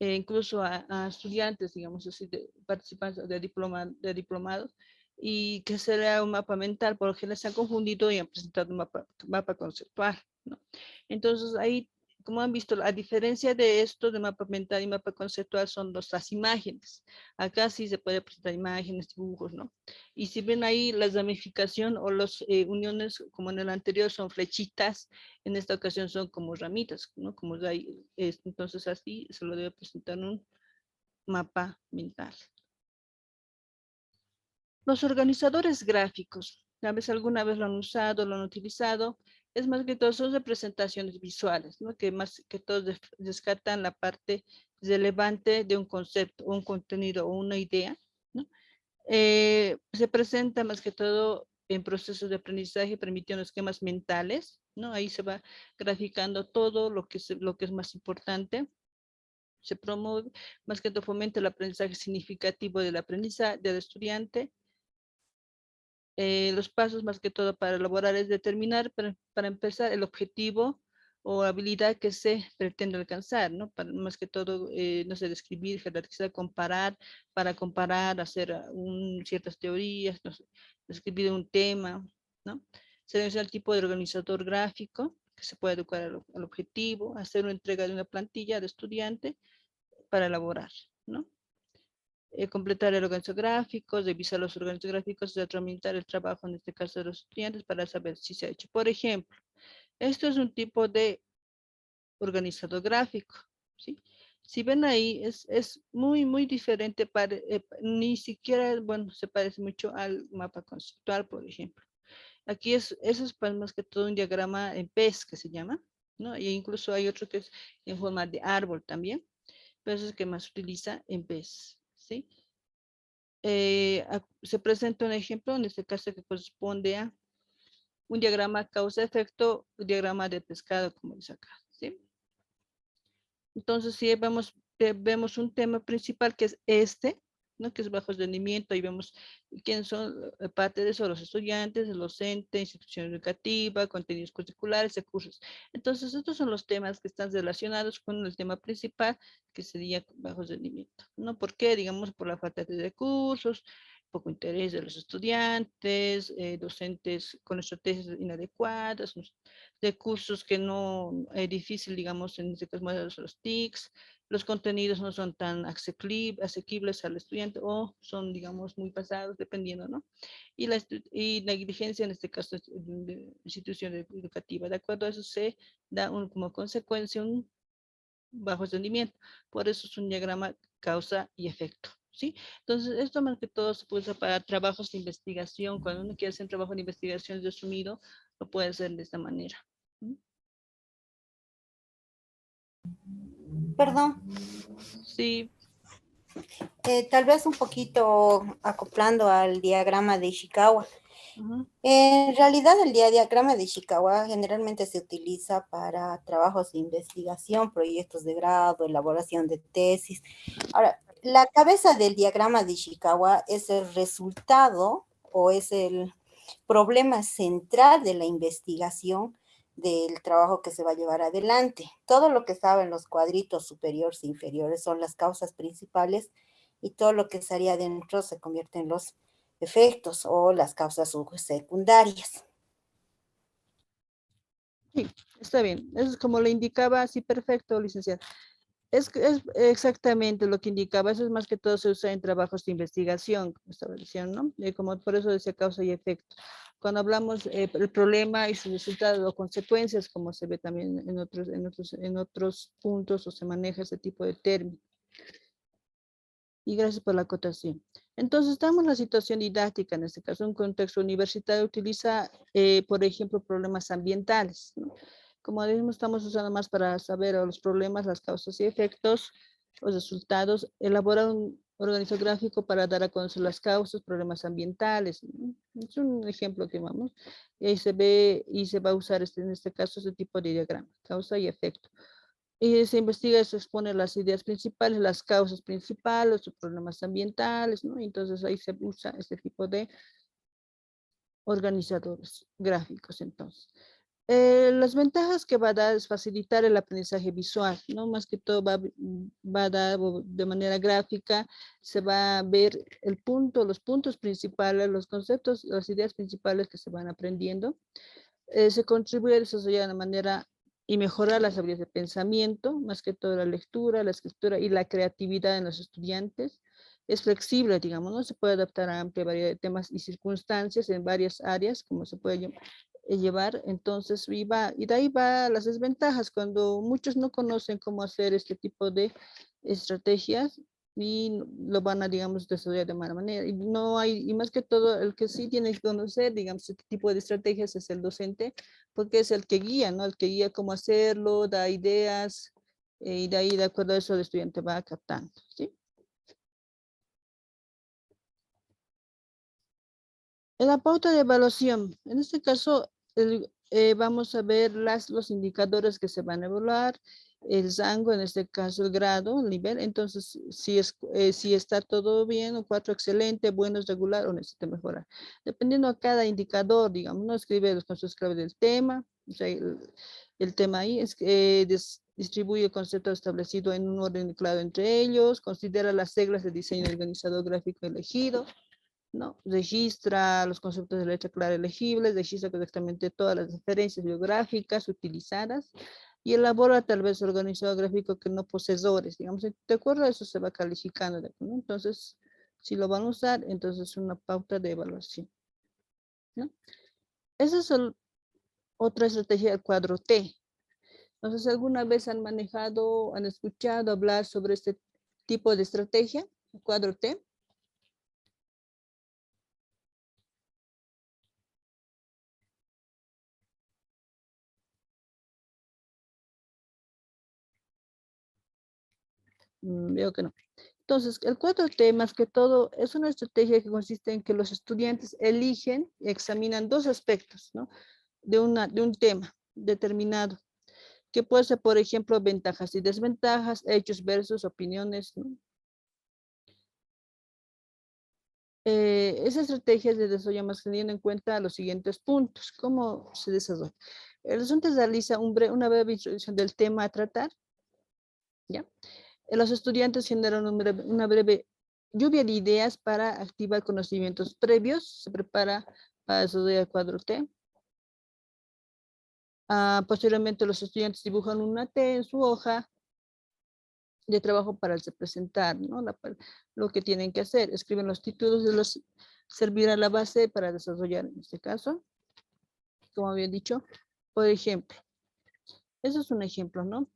incluso a estudiantes, digamos así, de participantes de diplomados, y que será un mapa mental, porque les han confundido y han presentado un mapa conceptual, ¿no? Entonces ahí, como han visto, a diferencia de esto de mapa mental y mapa conceptual son las imágenes. Acá sí se puede presentar imágenes, dibujos, ¿no? Y si ven ahí la ramificación o las uniones, como en el anterior, son flechitas, en esta ocasión son como ramitas, ¿no? Como entonces así se lo debe presentar un mapa mental. Los organizadores gráficos, alguna vez lo han usado, lo han utilizado, es más que todo son representaciones visuales, ¿no? Que más que todo descartan la parte relevante de un concepto, un contenido o una idea, ¿no? Se presenta más que todo en procesos de aprendizaje, permitiendo esquemas mentales, ¿no? Ahí se va graficando todo lo que es más importante. Se promueve, más que todo fomenta el aprendizaje significativo del aprendizaje del estudiante. Los pasos más que todo para elaborar es determinar, para empezar, el objetivo o habilidad que se pretende alcanzar, ¿no? Más que todo, no sé, describir, jerarquizar, comparar, para comparar, hacer ciertas teorías, no sé, describir un tema, ¿no? Seleccionar el tipo de organizador gráfico que se puede adecuar al objetivo, hacer una entrega de una plantilla al estudiante para elaborar, ¿no? Completar el organizo gráfico, revisar los organizos gráficos, retroalimentar el trabajo, en este caso de los estudiantes, para saber si se ha hecho. Por ejemplo, esto es un tipo de organizador gráfico, ¿sí? Si ven ahí, es muy, muy diferente, ni siquiera, bueno, se parece mucho al mapa conceptual, por ejemplo. Aquí eso es más que todo un diagrama en PES, que se llama, ¿no? Y incluso hay otro que es en forma de árbol también, pero eso es el que más se utiliza en PES, ¿sí? Se presenta un ejemplo, en este caso que corresponde a un diagrama causa-efecto, un diagrama de pescado, como dice acá, ¿sí? Entonces, si vemos un tema principal que es este, ¿no? Que es bajo rendimiento, y vemos quiénes son parte de eso, los estudiantes, el docente, institución educativa, contenidos curriculares, recursos. Entonces, estos son los temas que están relacionados con el tema principal, que sería bajo rendimiento, ¿no? ¿Por qué? Digamos, por la falta de recursos, poco interés de los estudiantes, docentes con estrategias inadecuadas, recursos que no es difícil, digamos, en este caso los TICs, los contenidos no son tan asequibles al estudiante o son, digamos, muy pasados, dependiendo, ¿no? Y la negligencia, en este caso, de institución educativa. De acuerdo a eso se da como consecuencia un bajo rendimiento. Por eso es un diagrama causa y efecto, ¿sí? Entonces, esto más que todo se puede usar para trabajos de investigación. Cuando uno quiere hacer un trabajo de investigación resumido, lo puede hacer de esta manera. Perdón, Sí. tal vez un poquito acoplando al diagrama de Ishikawa. Uh-huh. En realidad, el diagrama de Ishikawa generalmente se utiliza para trabajos de investigación, proyectos de grado, elaboración de tesis. Ahora, la cabeza del diagrama de Ishikawa es el resultado o es el problema central de la investigación del trabajo que se va a llevar adelante. Todo lo que estaba en los cuadritos superiores e inferiores son las causas principales y todo lo que estaría adentro se convierte en los efectos o las causas secundarias. Sí, está bien. Es como le indicaba, sí, perfecto, licenciada. Es exactamente lo que indicaba. Eso es más que todo se usa en trabajos de investigación, como estaba diciendo, ¿no? Como por eso decía causa y efecto. Cuando hablamos el problema y sus resultados o consecuencias, como se ve también en otros puntos o se maneja ese tipo de término. Y gracias por la acotación. Entonces, estamos en la situación didáctica, en este caso, un contexto universitario utiliza, por ejemplo, problemas ambientales, ¿no? Como decimos, estamos usando más para saber los problemas, las causas y efectos, los resultados, elaborar un organizográfico para dar a conocer las causas, problemas ambientales, ¿no? Es un ejemplo que vamos, y ahí se ve, y se va a usar en este caso ese tipo de diagrama, causa y efecto. Y se investiga y se expone las ideas principales, las causas principales, los problemas ambientales, ¿no? Entonces ahí se usa este tipo de organizadores gráficos, entonces. Las ventajas que va a dar es facilitar el aprendizaje visual, ¿no? Más que todo va a dar de manera gráfica, se va a ver los puntos principales, los conceptos, las ideas principales que se van aprendiendo. Se contribuye a desarrollar de manera y mejorar las habilidades de pensamiento, más que todo la lectura, la escritura y la creatividad en los estudiantes. Es flexible, digamos, ¿no? Se puede adaptar a amplia variedad de temas y circunstancias en varias áreas, como se puede llevar. Entonces, y de ahí va las desventajas, cuando muchos no conocen cómo hacer este tipo de estrategias, y lo van a, digamos, desarrollar de mala manera. Y no hay, y más que todo, el que sí tiene que conocer, digamos, este tipo de estrategias es el docente, porque es el que guía, ¿no? El que guía cómo hacerlo, da ideas, y de ahí, de acuerdo a eso, el estudiante va captando, ¿sí? En la pauta de evaluación, en este caso, vamos a ver los indicadores que se van a evaluar, el rango, en este caso el grado, el nivel. Entonces, si está todo bien, o 4 excelente, bueno, es regular o necesita mejorar. Dependiendo a cada indicador, digamos, no escribe los conceptos clave del tema, o sea, el tema ahí es que distribuye el concepto establecido en un orden claro entre ellos, considera las reglas de diseño del organizador gráfico elegido, ¿no? Registra los conceptos de letra clara elegibles, registra correctamente todas las referencias bibliográficas utilizadas y elabora tal vez organizador gráfico que no posee errores, digamos, de acuerdo a eso se va calificando, ¿no? Entonces, si lo van a usar, entonces es una pauta de evaluación, ¿no? Esa es otra estrategia del cuadro T. No sé si alguna vez han manejado, han escuchado hablar sobre este tipo de estrategia, el cuadro T. Veo que no. Entonces, el 4T más que todo es una estrategia que consiste en que los estudiantes eligen y examinan dos aspectos, ¿no? De un tema determinado, que puede ser, por ejemplo, ventajas y desventajas, hechos versus opiniones, ¿no? Esa estrategia se desarrolla más teniendo en cuenta los siguientes puntos. ¿Cómo se desarrolla? El docente realiza una breve introducción del tema a tratar, ¿ya? Los estudiantes generan una breve lluvia de ideas para activar conocimientos previos. Se prepara para desarrollar el cuadro T. Posteriormente, los estudiantes dibujan una T en su hoja de trabajo para presentar, ¿no? Lo que tienen que hacer. Escriben los títulos de los servirá la base para desarrollar en este caso. Como había dicho, por ejemplo, eso es un ejemplo, ¿no?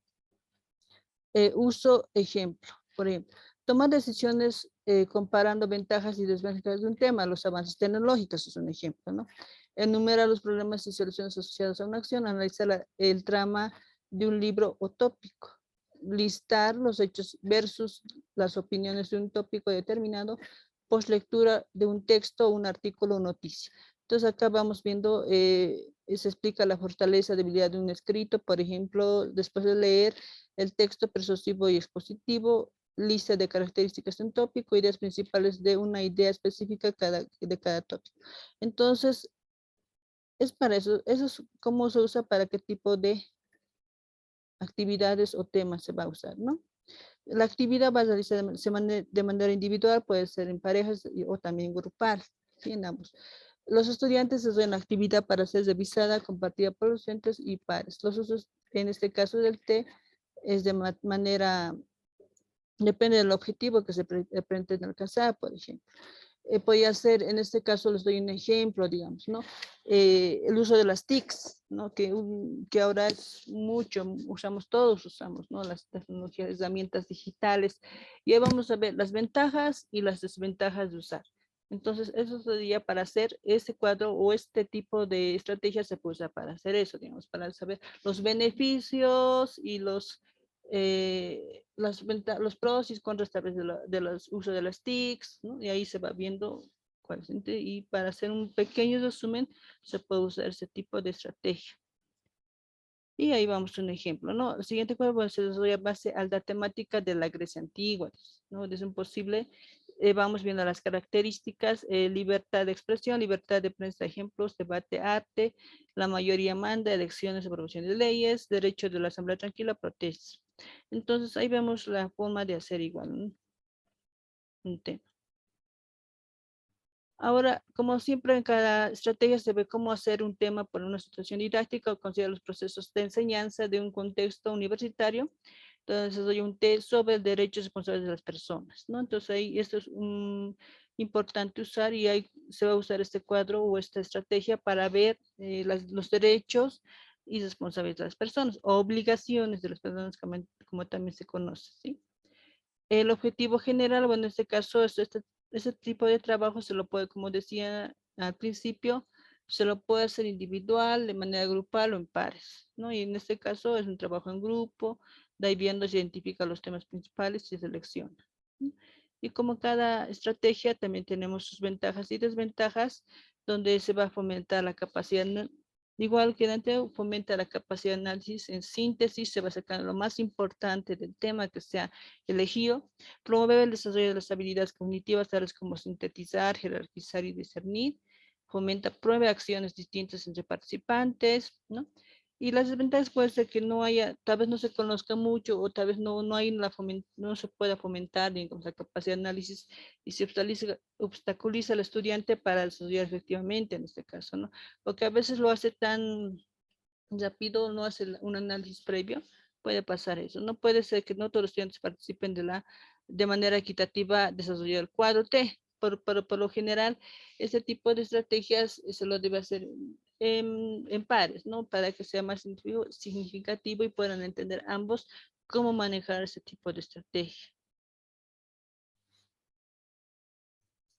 Uso ejemplo, por ejemplo, tomar decisiones comparando ventajas y desventajas de un tema, los avances tecnológicos es un ejemplo, ¿no? Enumera los problemas y soluciones asociados a una acción, analizar el trama de un libro o tópico, listar los hechos versus las opiniones de un tópico determinado, post lectura de un texto, un artículo o noticia. Entonces acá vamos viendo, se explica la fortaleza, debilidad de un escrito, por ejemplo, después de leer el texto persuasivo y expositivo, lista de características de un tópico, ideas principales de una idea específica de cada tópico. Entonces, es para eso. Eso es cómo se usa, para qué tipo de actividades o temas se va a usar, ¿no? La actividad va a realizar de manera individual, puede ser en parejas o también grupal, ¿sí? En ambos. Los estudiantes hacen la actividad para ser revisada, compartida por docentes y pares. Los usos, en este caso del T, es de manera, depende del objetivo que se pretende alcanzar, por ejemplo. Podría ser, en este caso les doy un ejemplo, digamos, ¿no? El uso de las TICs, ¿no? Que ahora es mucho, todos usamos, ¿no? Las tecnologías, herramientas digitales. Y ahí vamos a ver las ventajas y las desventajas de usar. Entonces, eso sería para hacer ese cuadro, o este tipo de estrategia se puede usar para hacer eso, digamos, para saber los beneficios y los pros y contras tal vez de los uso de las TICs, ¿no? Y ahí se va viendo cuál es. Y para hacer un pequeño resumen, se puede usar ese tipo de estrategia. Y ahí vamos a un ejemplo, ¿no? El siguiente cuadro se desarrolla base a la temática de la Grecia antigua, ¿no? Desde un posible, vamos viendo las características, libertad de expresión, libertad de prensa, ejemplos, debate, arte, la mayoría manda, elecciones, aprobación de leyes, derecho de la asamblea tranquila, protestas. Entonces ahí vemos la forma de hacer igual, ¿no? Un tema. Ahora, como siempre, en cada estrategia se ve cómo hacer un tema por una situación didáctica o considera los procesos de enseñanza de un contexto universitario. Entonces, doy un test sobre el derechos responsables de las personas, ¿no? Entonces, ahí esto es importante usar, y ahí se va a usar este cuadro o esta estrategia para ver los derechos y responsabilidades de las personas, o obligaciones de las personas, como también se conoce, ¿sí? El objetivo general, bueno, en este caso, este tipo de trabajo se lo puede, como decía al principio, se lo puede hacer individual, de manera grupal o en pares, ¿no? Y en este caso es un trabajo en grupo, de ahí viendo, se identifica los temas principales y se selecciona, ¿no? Y como cada estrategia, también tenemos sus ventajas y desventajas, donde se va a fomentar la capacidad, igual que antes, fomenta la capacidad de análisis en síntesis, se va a sacar lo más importante del tema que sea elegido, promover el desarrollo de las habilidades cognitivas, tales como sintetizar, jerarquizar y discernir, fomenta prueba de acciones distintas entre participantes, ¿no? Y las desventajas puede ser que no haya, tal vez no se conozca mucho, o tal vez no se pueda fomentar, digamos, la capacidad de análisis, y se obstaculiza al estudiante para estudiar efectivamente en este caso, ¿no? Porque a veces lo hace tan rápido, no hace un análisis previo, puede pasar eso. No puede ser que no todos los estudiantes participen de manera equitativa desarrollar el cuadro T. Por lo general, este tipo de estrategias se lo debe hacer en pares, ¿no? Para que sea más significativo y puedan entender ambos cómo manejar ese tipo de estrategia.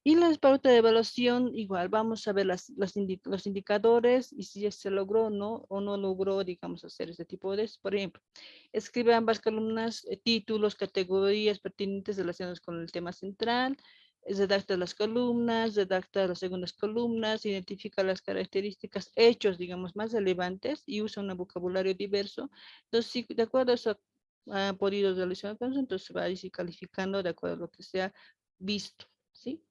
Y la pauta de evaluación, igual, vamos a ver los indicadores y si se logró o no logró, digamos, hacer este tipo de, por ejemplo, escribe ambas columnas, títulos, categorías pertinentes relacionadas con el tema central, redacta las columnas, redacta las segundas columnas, identifica las características, hechos, digamos, más relevantes y usa un vocabulario diverso. Entonces, si de acuerdo a eso ha podido realizar, entonces se va a ir calificando de acuerdo a lo que se ha visto, ¿sí?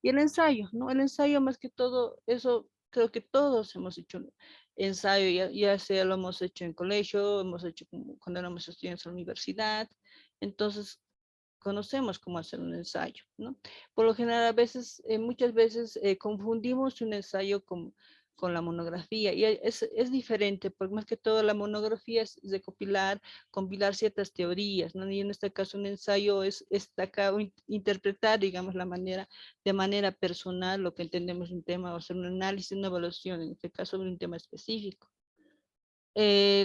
Y el ensayo, ¿no? El ensayo, más que todo, eso creo que todos hemos hecho un ensayo, ya sea lo hemos hecho en colegio, hemos hecho cuando éramos estudiantes en la universidad, entonces conocemos cómo hacer un ensayo, ¿no? Por lo general, muchas veces confundimos un ensayo con la monografía, y es diferente, porque más que todo la monografía es compilar ciertas teorías, ¿no? Y en este caso un ensayo es destacar o interpretar, digamos, de manera personal lo que entendemos de un tema, o hacer un análisis, una evaluación, en este caso de un tema específico.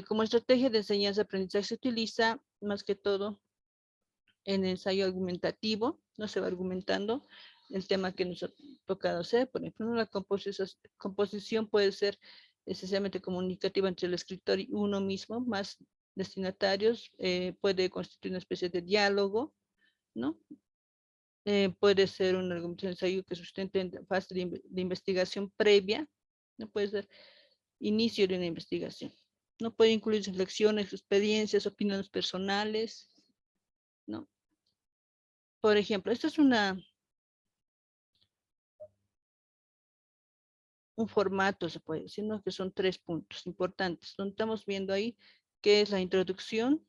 Como estrategia de enseñanza-aprendizaje se utiliza más que todo en ensayo argumentativo, no se va argumentando el tema que nos ha tocado hacer. Por ejemplo, la composición puede ser esencialmente comunicativa entre el escritor y uno mismo, más destinatarios, puede constituir una especie de diálogo, ¿no? Puede ser un argumento de ensayo que sustente en fase de investigación previa, no puede ser inicio de una investigación. No puede incluir reflexiones, experiencias, opiniones personales, ¿no? por ejemplo, esto es un formato, se puede decir, ¿no? Que son 3 puntos importantes. Donde estamos viendo ahí que es la introducción,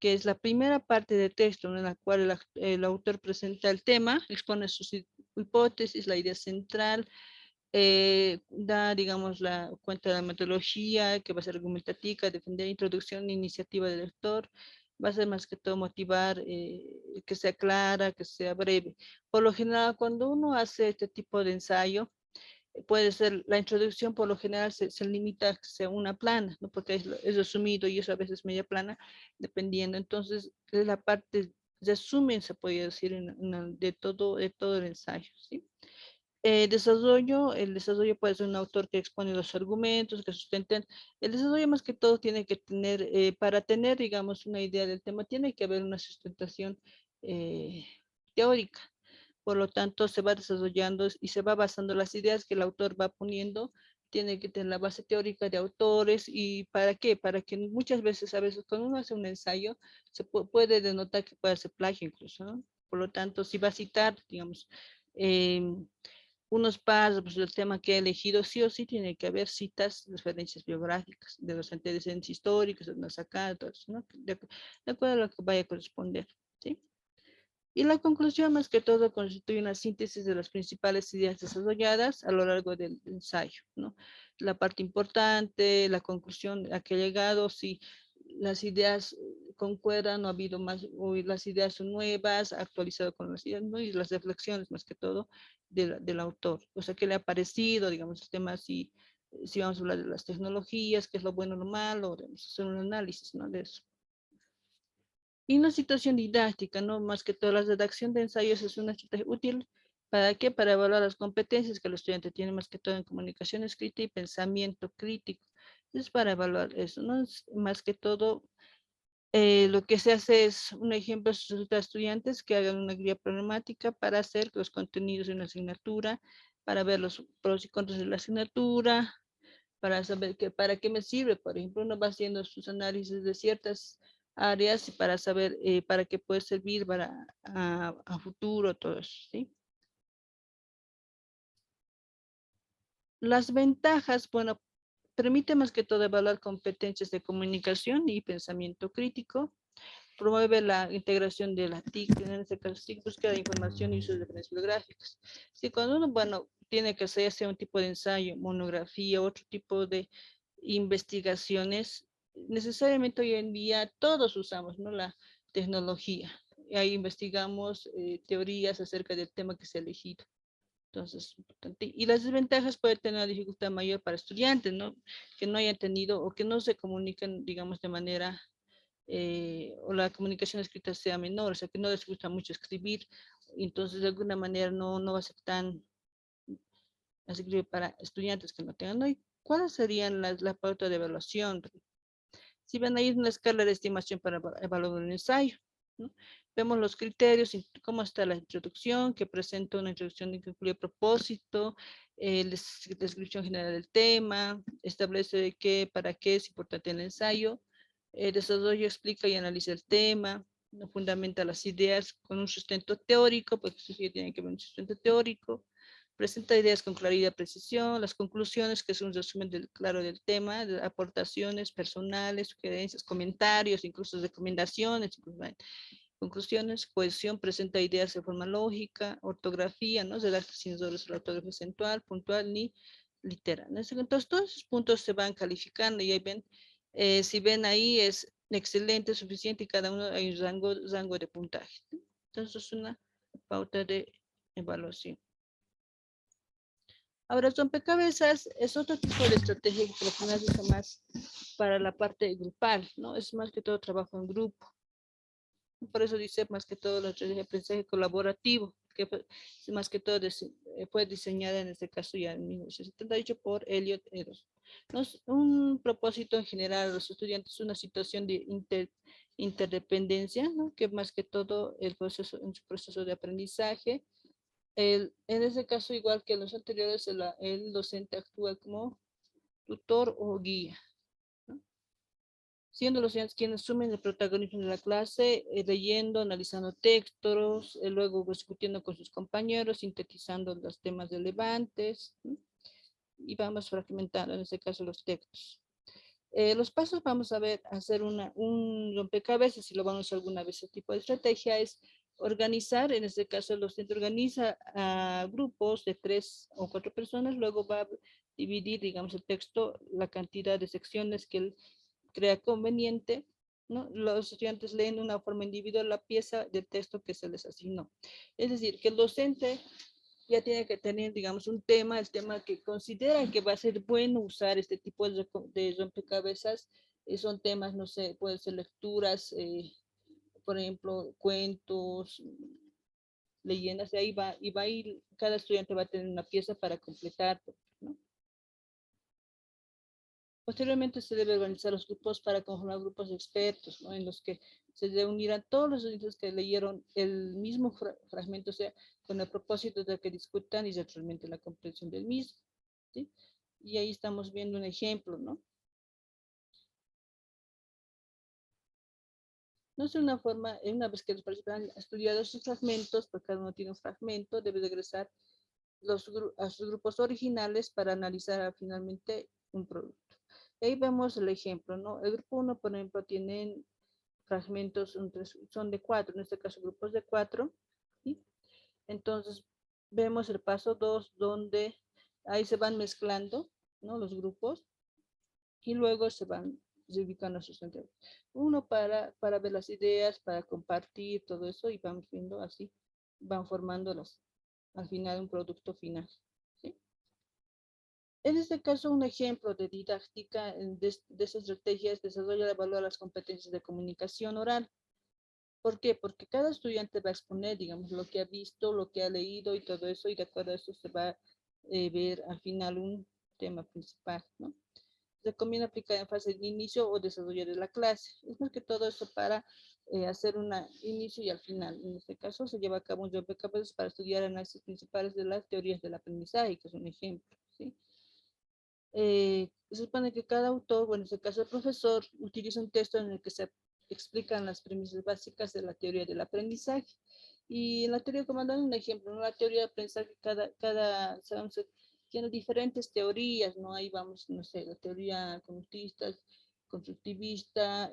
que es la primera parte del texto, ¿no? En la cual el autor presenta el tema, expone sus hipótesis, la idea central, da, digamos, la cuenta de la metodología, que va a ser argumentativa, defender introducción, iniciativa del lector, va a ser más que todo motivar, que sea clara, que sea breve. Por lo general, cuando uno hace este tipo de ensayo, puede ser la introducción, por lo general se limita a que sea una plana, ¿no? Porque es resumido y eso a veces media plana, dependiendo. Entonces, es la parte resumen, se podría decir, de todo el ensayo, ¿sí? El desarrollo puede ser un autor que expone los argumentos, que sustenten. El desarrollo más que todo tiene que tener, para tener, digamos, una idea del tema, tiene que haber una sustentación teórica. Por lo tanto, se va desarrollando y se va basando las ideas que el autor va poniendo, tiene que tener la base teórica de autores. ¿Y para qué? Para que muchas veces, a veces, cuando uno hace un ensayo, se puede denotar que puede ser plagio incluso, ¿no? Por lo tanto, si va a citar, digamos, unos párrafos del tema que ha elegido, sí o sí tiene que haber citas, referencias biográficas de los antecedentes históricos, de los acá, todo eso, ¿no? De acuerdo a lo que vaya a corresponder, ¿sí? Y la conclusión, más que todo, constituye una síntesis de las principales ideas desarrolladas a lo largo del ensayo, ¿no? La parte importante, la conclusión a que ha llegado, si las ideas concuerdan, no ha habido más, o las ideas son nuevas, actualizado con las ideas, ¿no? Y las reflexiones, más que todo, del autor. O sea, ¿qué le ha parecido, digamos, el tema, si vamos a hablar de las tecnologías, qué es lo bueno o lo malo, debemos hacer un análisis, ¿no? De eso. Y una situación didáctica, ¿no? Más que toda la redacción de ensayos es una estrategia útil. ¿Para qué? Para evaluar las competencias que el estudiante tiene, más que todo en comunicación escrita y pensamiento crítico. Es para evaluar eso, ¿no? Es más que todo, lo que se hace es, un ejemplo, a estudiantes que hagan una guía problemática para hacer los contenidos de una asignatura, para ver los pros y contras de la asignatura, para saber para qué me sirve. Por ejemplo, uno va haciendo sus análisis de ciertas áreas y para saber para qué puede servir a futuro, todo eso, ¿sí? Las ventajas, bueno, permite más que todo evaluar competencias de comunicación y pensamiento crítico, promueve la integración de la TIC, en este caso TIC, búsqueda de información y uso de referencias bibliográficas. Si cuando uno, bueno, tiene que hacer un tipo de ensayo, monografía, otro tipo de investigaciones, necesariamente hoy en día todos usamos, ¿no? La tecnología. Y ahí investigamos teorías acerca del tema que se ha elegido. Entonces, importante. Y las desventajas pueden tener una dificultad mayor para estudiantes, ¿no? Que no hayan tenido o que no se comuniquen, digamos, de manera o la comunicación escrita sea menor, o sea, que no les gusta mucho escribir, entonces de alguna manera no va a ser tan asequible para estudiantes que no tengan. ¿No? ¿Y cuáles serían la pauta de evaluación? Si ven ahí una escala de estimación para evaluar un ensayo, ¿no? Vemos los criterios, cómo está la introducción, que presenta una introducción que incluye propósito, descripción general del tema, establece qué, para qué es importante el ensayo, desarrollo, explica y analiza el tema, ¿no? Fundamenta las ideas con un sustento teórico, porque eso sí tiene que haber un sustento teórico, presenta ideas con claridad y precisión, las conclusiones, que es un resumen claro del tema, de aportaciones personales, sugerencias, comentarios, incluso recomendaciones, conclusiones, cohesión, presenta ideas de forma lógica, ortografía, ¿no? Redacta sin errores la ortografía acentual, puntual ni literal. Entonces, todos esos puntos se van calificando y ahí ven, si ven ahí es excelente, suficiente y cada uno hay un rango de puntaje. Entonces, es una pauta de evaluación. Ahora, rompecabezas es otro tipo de estrategia que se usa más para la parte grupal, ¿no? Es más que todo trabajo en grupo. Por eso dice más que todo la estrategia de aprendizaje colaborativo, que más que todo fue diseñada en este caso ya en 1978 por Elliot Eros. ¿No? Un propósito en general a los estudiantes, una situación de interdependencia, ¿no? Que más que todo en su proceso de aprendizaje. En ese caso, igual que en los anteriores, el docente actúa como tutor o guía, ¿no? siendo los estudiantes quienes asumen el protagonismo de la clase, leyendo, analizando textos, luego discutiendo con sus compañeros, sintetizando los temas relevantes, ¿no? Y vamos fragmentando en este caso los textos. Los pasos vamos a ver, hacer un rompecabezas, si lo vamos a hacer alguna vez, ese tipo de estrategia es organizar, en este caso el docente organiza a grupos de 3 o 4 personas, luego va a dividir, digamos, el texto, la cantidad de secciones que él crea conveniente, ¿no? Los estudiantes leen de una forma individual la pieza de texto que se les asignó. Es decir, que el docente ya tiene que tener, digamos, un tema, el tema que considera que va a ser bueno usar este tipo de rompecabezas. Son temas, no sé, pueden ser lecturas, por ejemplo, cuentos, leyendas, y va a ir, cada estudiante va a tener una pieza para completar, ¿no? Posteriormente se debe organizar los grupos para conformar grupos de expertos, ¿no? En los que se reunirán todos los estudiantes que leyeron el mismo fragmento, o sea, con el propósito de que discutan y realmente la comprensión del mismo, ¿sí? Y ahí estamos viendo un ejemplo, ¿no? No es una forma, una vez que los participantes han estudiado sus fragmentos, porque cada uno tiene un fragmento, debe regresar a sus grupos originales para analizar finalmente un producto. Ahí vemos el ejemplo, ¿no? El grupo 1, por ejemplo, tienen fragmentos, son de 4, en este caso grupos de 4, ¿sí? Entonces, vemos el paso 2, donde ahí se van mezclando, ¿no? Los grupos, y luego se van ubicando sus enteros. Uno para ver las ideas, para compartir todo eso, y vamos viendo así, van formando al final un producto final, ¿sí? En este caso, un ejemplo de didáctica de esas estrategias desarrolla y evalúa las competencias de comunicación oral. ¿Por qué? Porque cada estudiante va a exponer, digamos, lo que ha visto, lo que ha leído y todo eso, y de acuerdo a eso se va a ver al final un tema principal, ¿no? Se recomienda aplicar en fase de inicio o desarrollo de la clase. Es más que todo eso para hacer un inicio y al final. En este caso se lleva a cabo un rompecabezas para estudiar análisis principales de las teorías del aprendizaje, que es un ejemplo, ¿sí? Se supone que cada autor, bueno, en este caso el profesor, utiliza un texto en el que se explican las premisas básicas de la teoría del aprendizaje. Y en la teoría, como dan un ejemplo, ¿no? La teoría de aprendizaje, tiene diferentes teorías, ¿no? Ahí vamos, no sé, la teoría conductista, constructivista,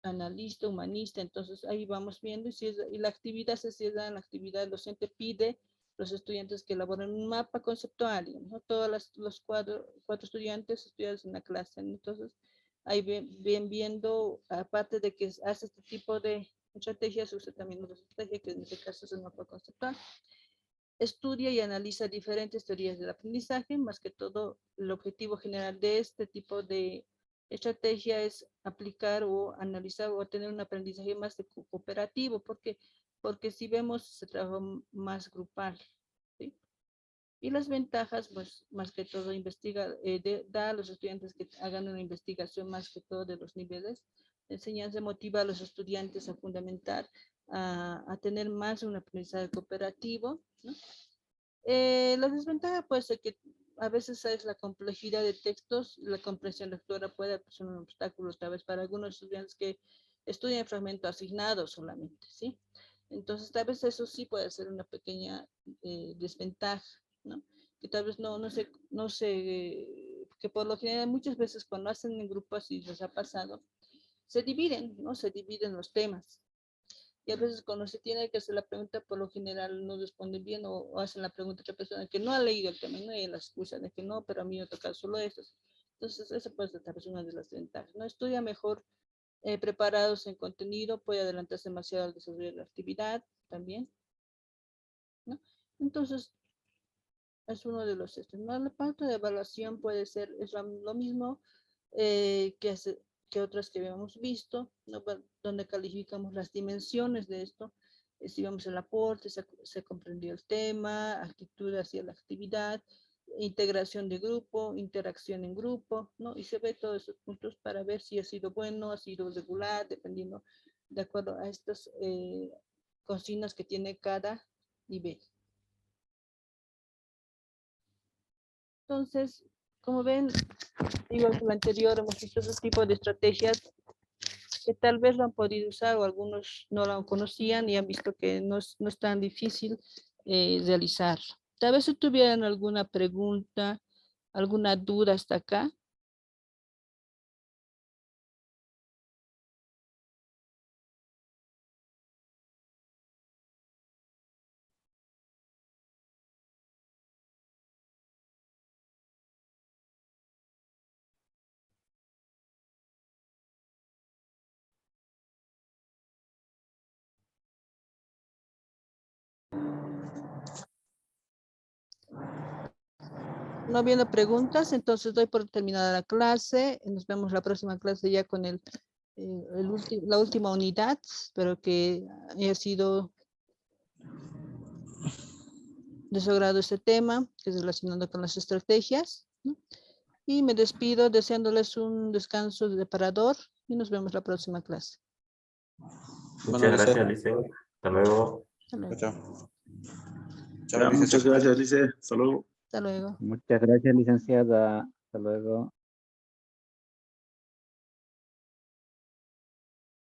analista, humanista, entonces ahí vamos viendo, y la actividad se cierra, en la actividad el docente pide a los estudiantes que elaboren un mapa conceptual, ¿no? Todos los cuatro estudiantes estudiados en la clase, ¿no? Entonces ahí ven viendo, aparte de que hace este tipo de estrategias, usa también otra estrategia, que en este caso es el mapa conceptual. Estudia y analiza diferentes teorías del aprendizaje, más que todo el objetivo general de este tipo de estrategia es aplicar o analizar o tener un aprendizaje más cooperativo, porque si vemos se trabaja más grupal, ¿sí? Y las ventajas, pues más que todo da a los estudiantes que hagan una investigación más que todo de los niveles de enseñanza, motiva a los estudiantes a fundamentar, a tener más un aprendizaje cooperativo, ¿no? La desventaja puede ser que a veces es la complejidad de textos, la comprensión lectora puede ser un obstáculo, tal vez para algunos estudiantes que estudian fragmento asignado solamente, ¿sí? Entonces, tal vez eso sí puede ser una pequeña desventaja, ¿no? Que tal vez no sé, que por lo general muchas veces cuando hacen en grupos y les ha pasado, se dividen, ¿no? Se dividen los temas. Y a veces cuando se tiene que hacer la pregunta, por lo general no responden bien o hacen la pregunta a otra persona que no ha leído el tema, ¿no? Y la excusa de que no, pero a mí me toca solo eso. Entonces, esa puede ser tal vez una de las ventajas, ¿no? Estudia mejor preparados en contenido, puede adelantarse demasiado al desarrollo de la actividad también, ¿no? Entonces, es uno de los estos, ¿no? La parte de evaluación puede ser, es lo mismo que otras que habíamos visto, ¿no? Donde calificamos las dimensiones de esto, si vemos el aporte, se comprendió el tema, actitud hacia la actividad, integración de grupo, interacción en grupo, ¿no? Y se ve todos esos puntos para ver si ha sido bueno, ha sido regular, dependiendo, de acuerdo a estas consignas que tiene cada nivel. Entonces, como ven, igual que lo anterior, hemos visto otro tipo de estrategias que tal vez lo han podido usar o algunos no lo conocían y han visto que no es tan difícil realizar. Tal vez si tuvieran alguna pregunta, alguna duda hasta acá. No habiendo preguntas, entonces doy por terminada la clase. Nos vemos la próxima clase ya con la última unidad. Espero que haya sido de su agrado este tema, que es relacionado con las estrategias, ¿no? Y me despido deseándoles un descanso reparador y nos vemos la próxima clase. Muchas gracias, Liceo. Hasta luego. Hasta luego. Chao. Ya, muchas gracias, Lice. Hasta luego. Hasta luego. Muchas gracias, licenciada. Hasta luego.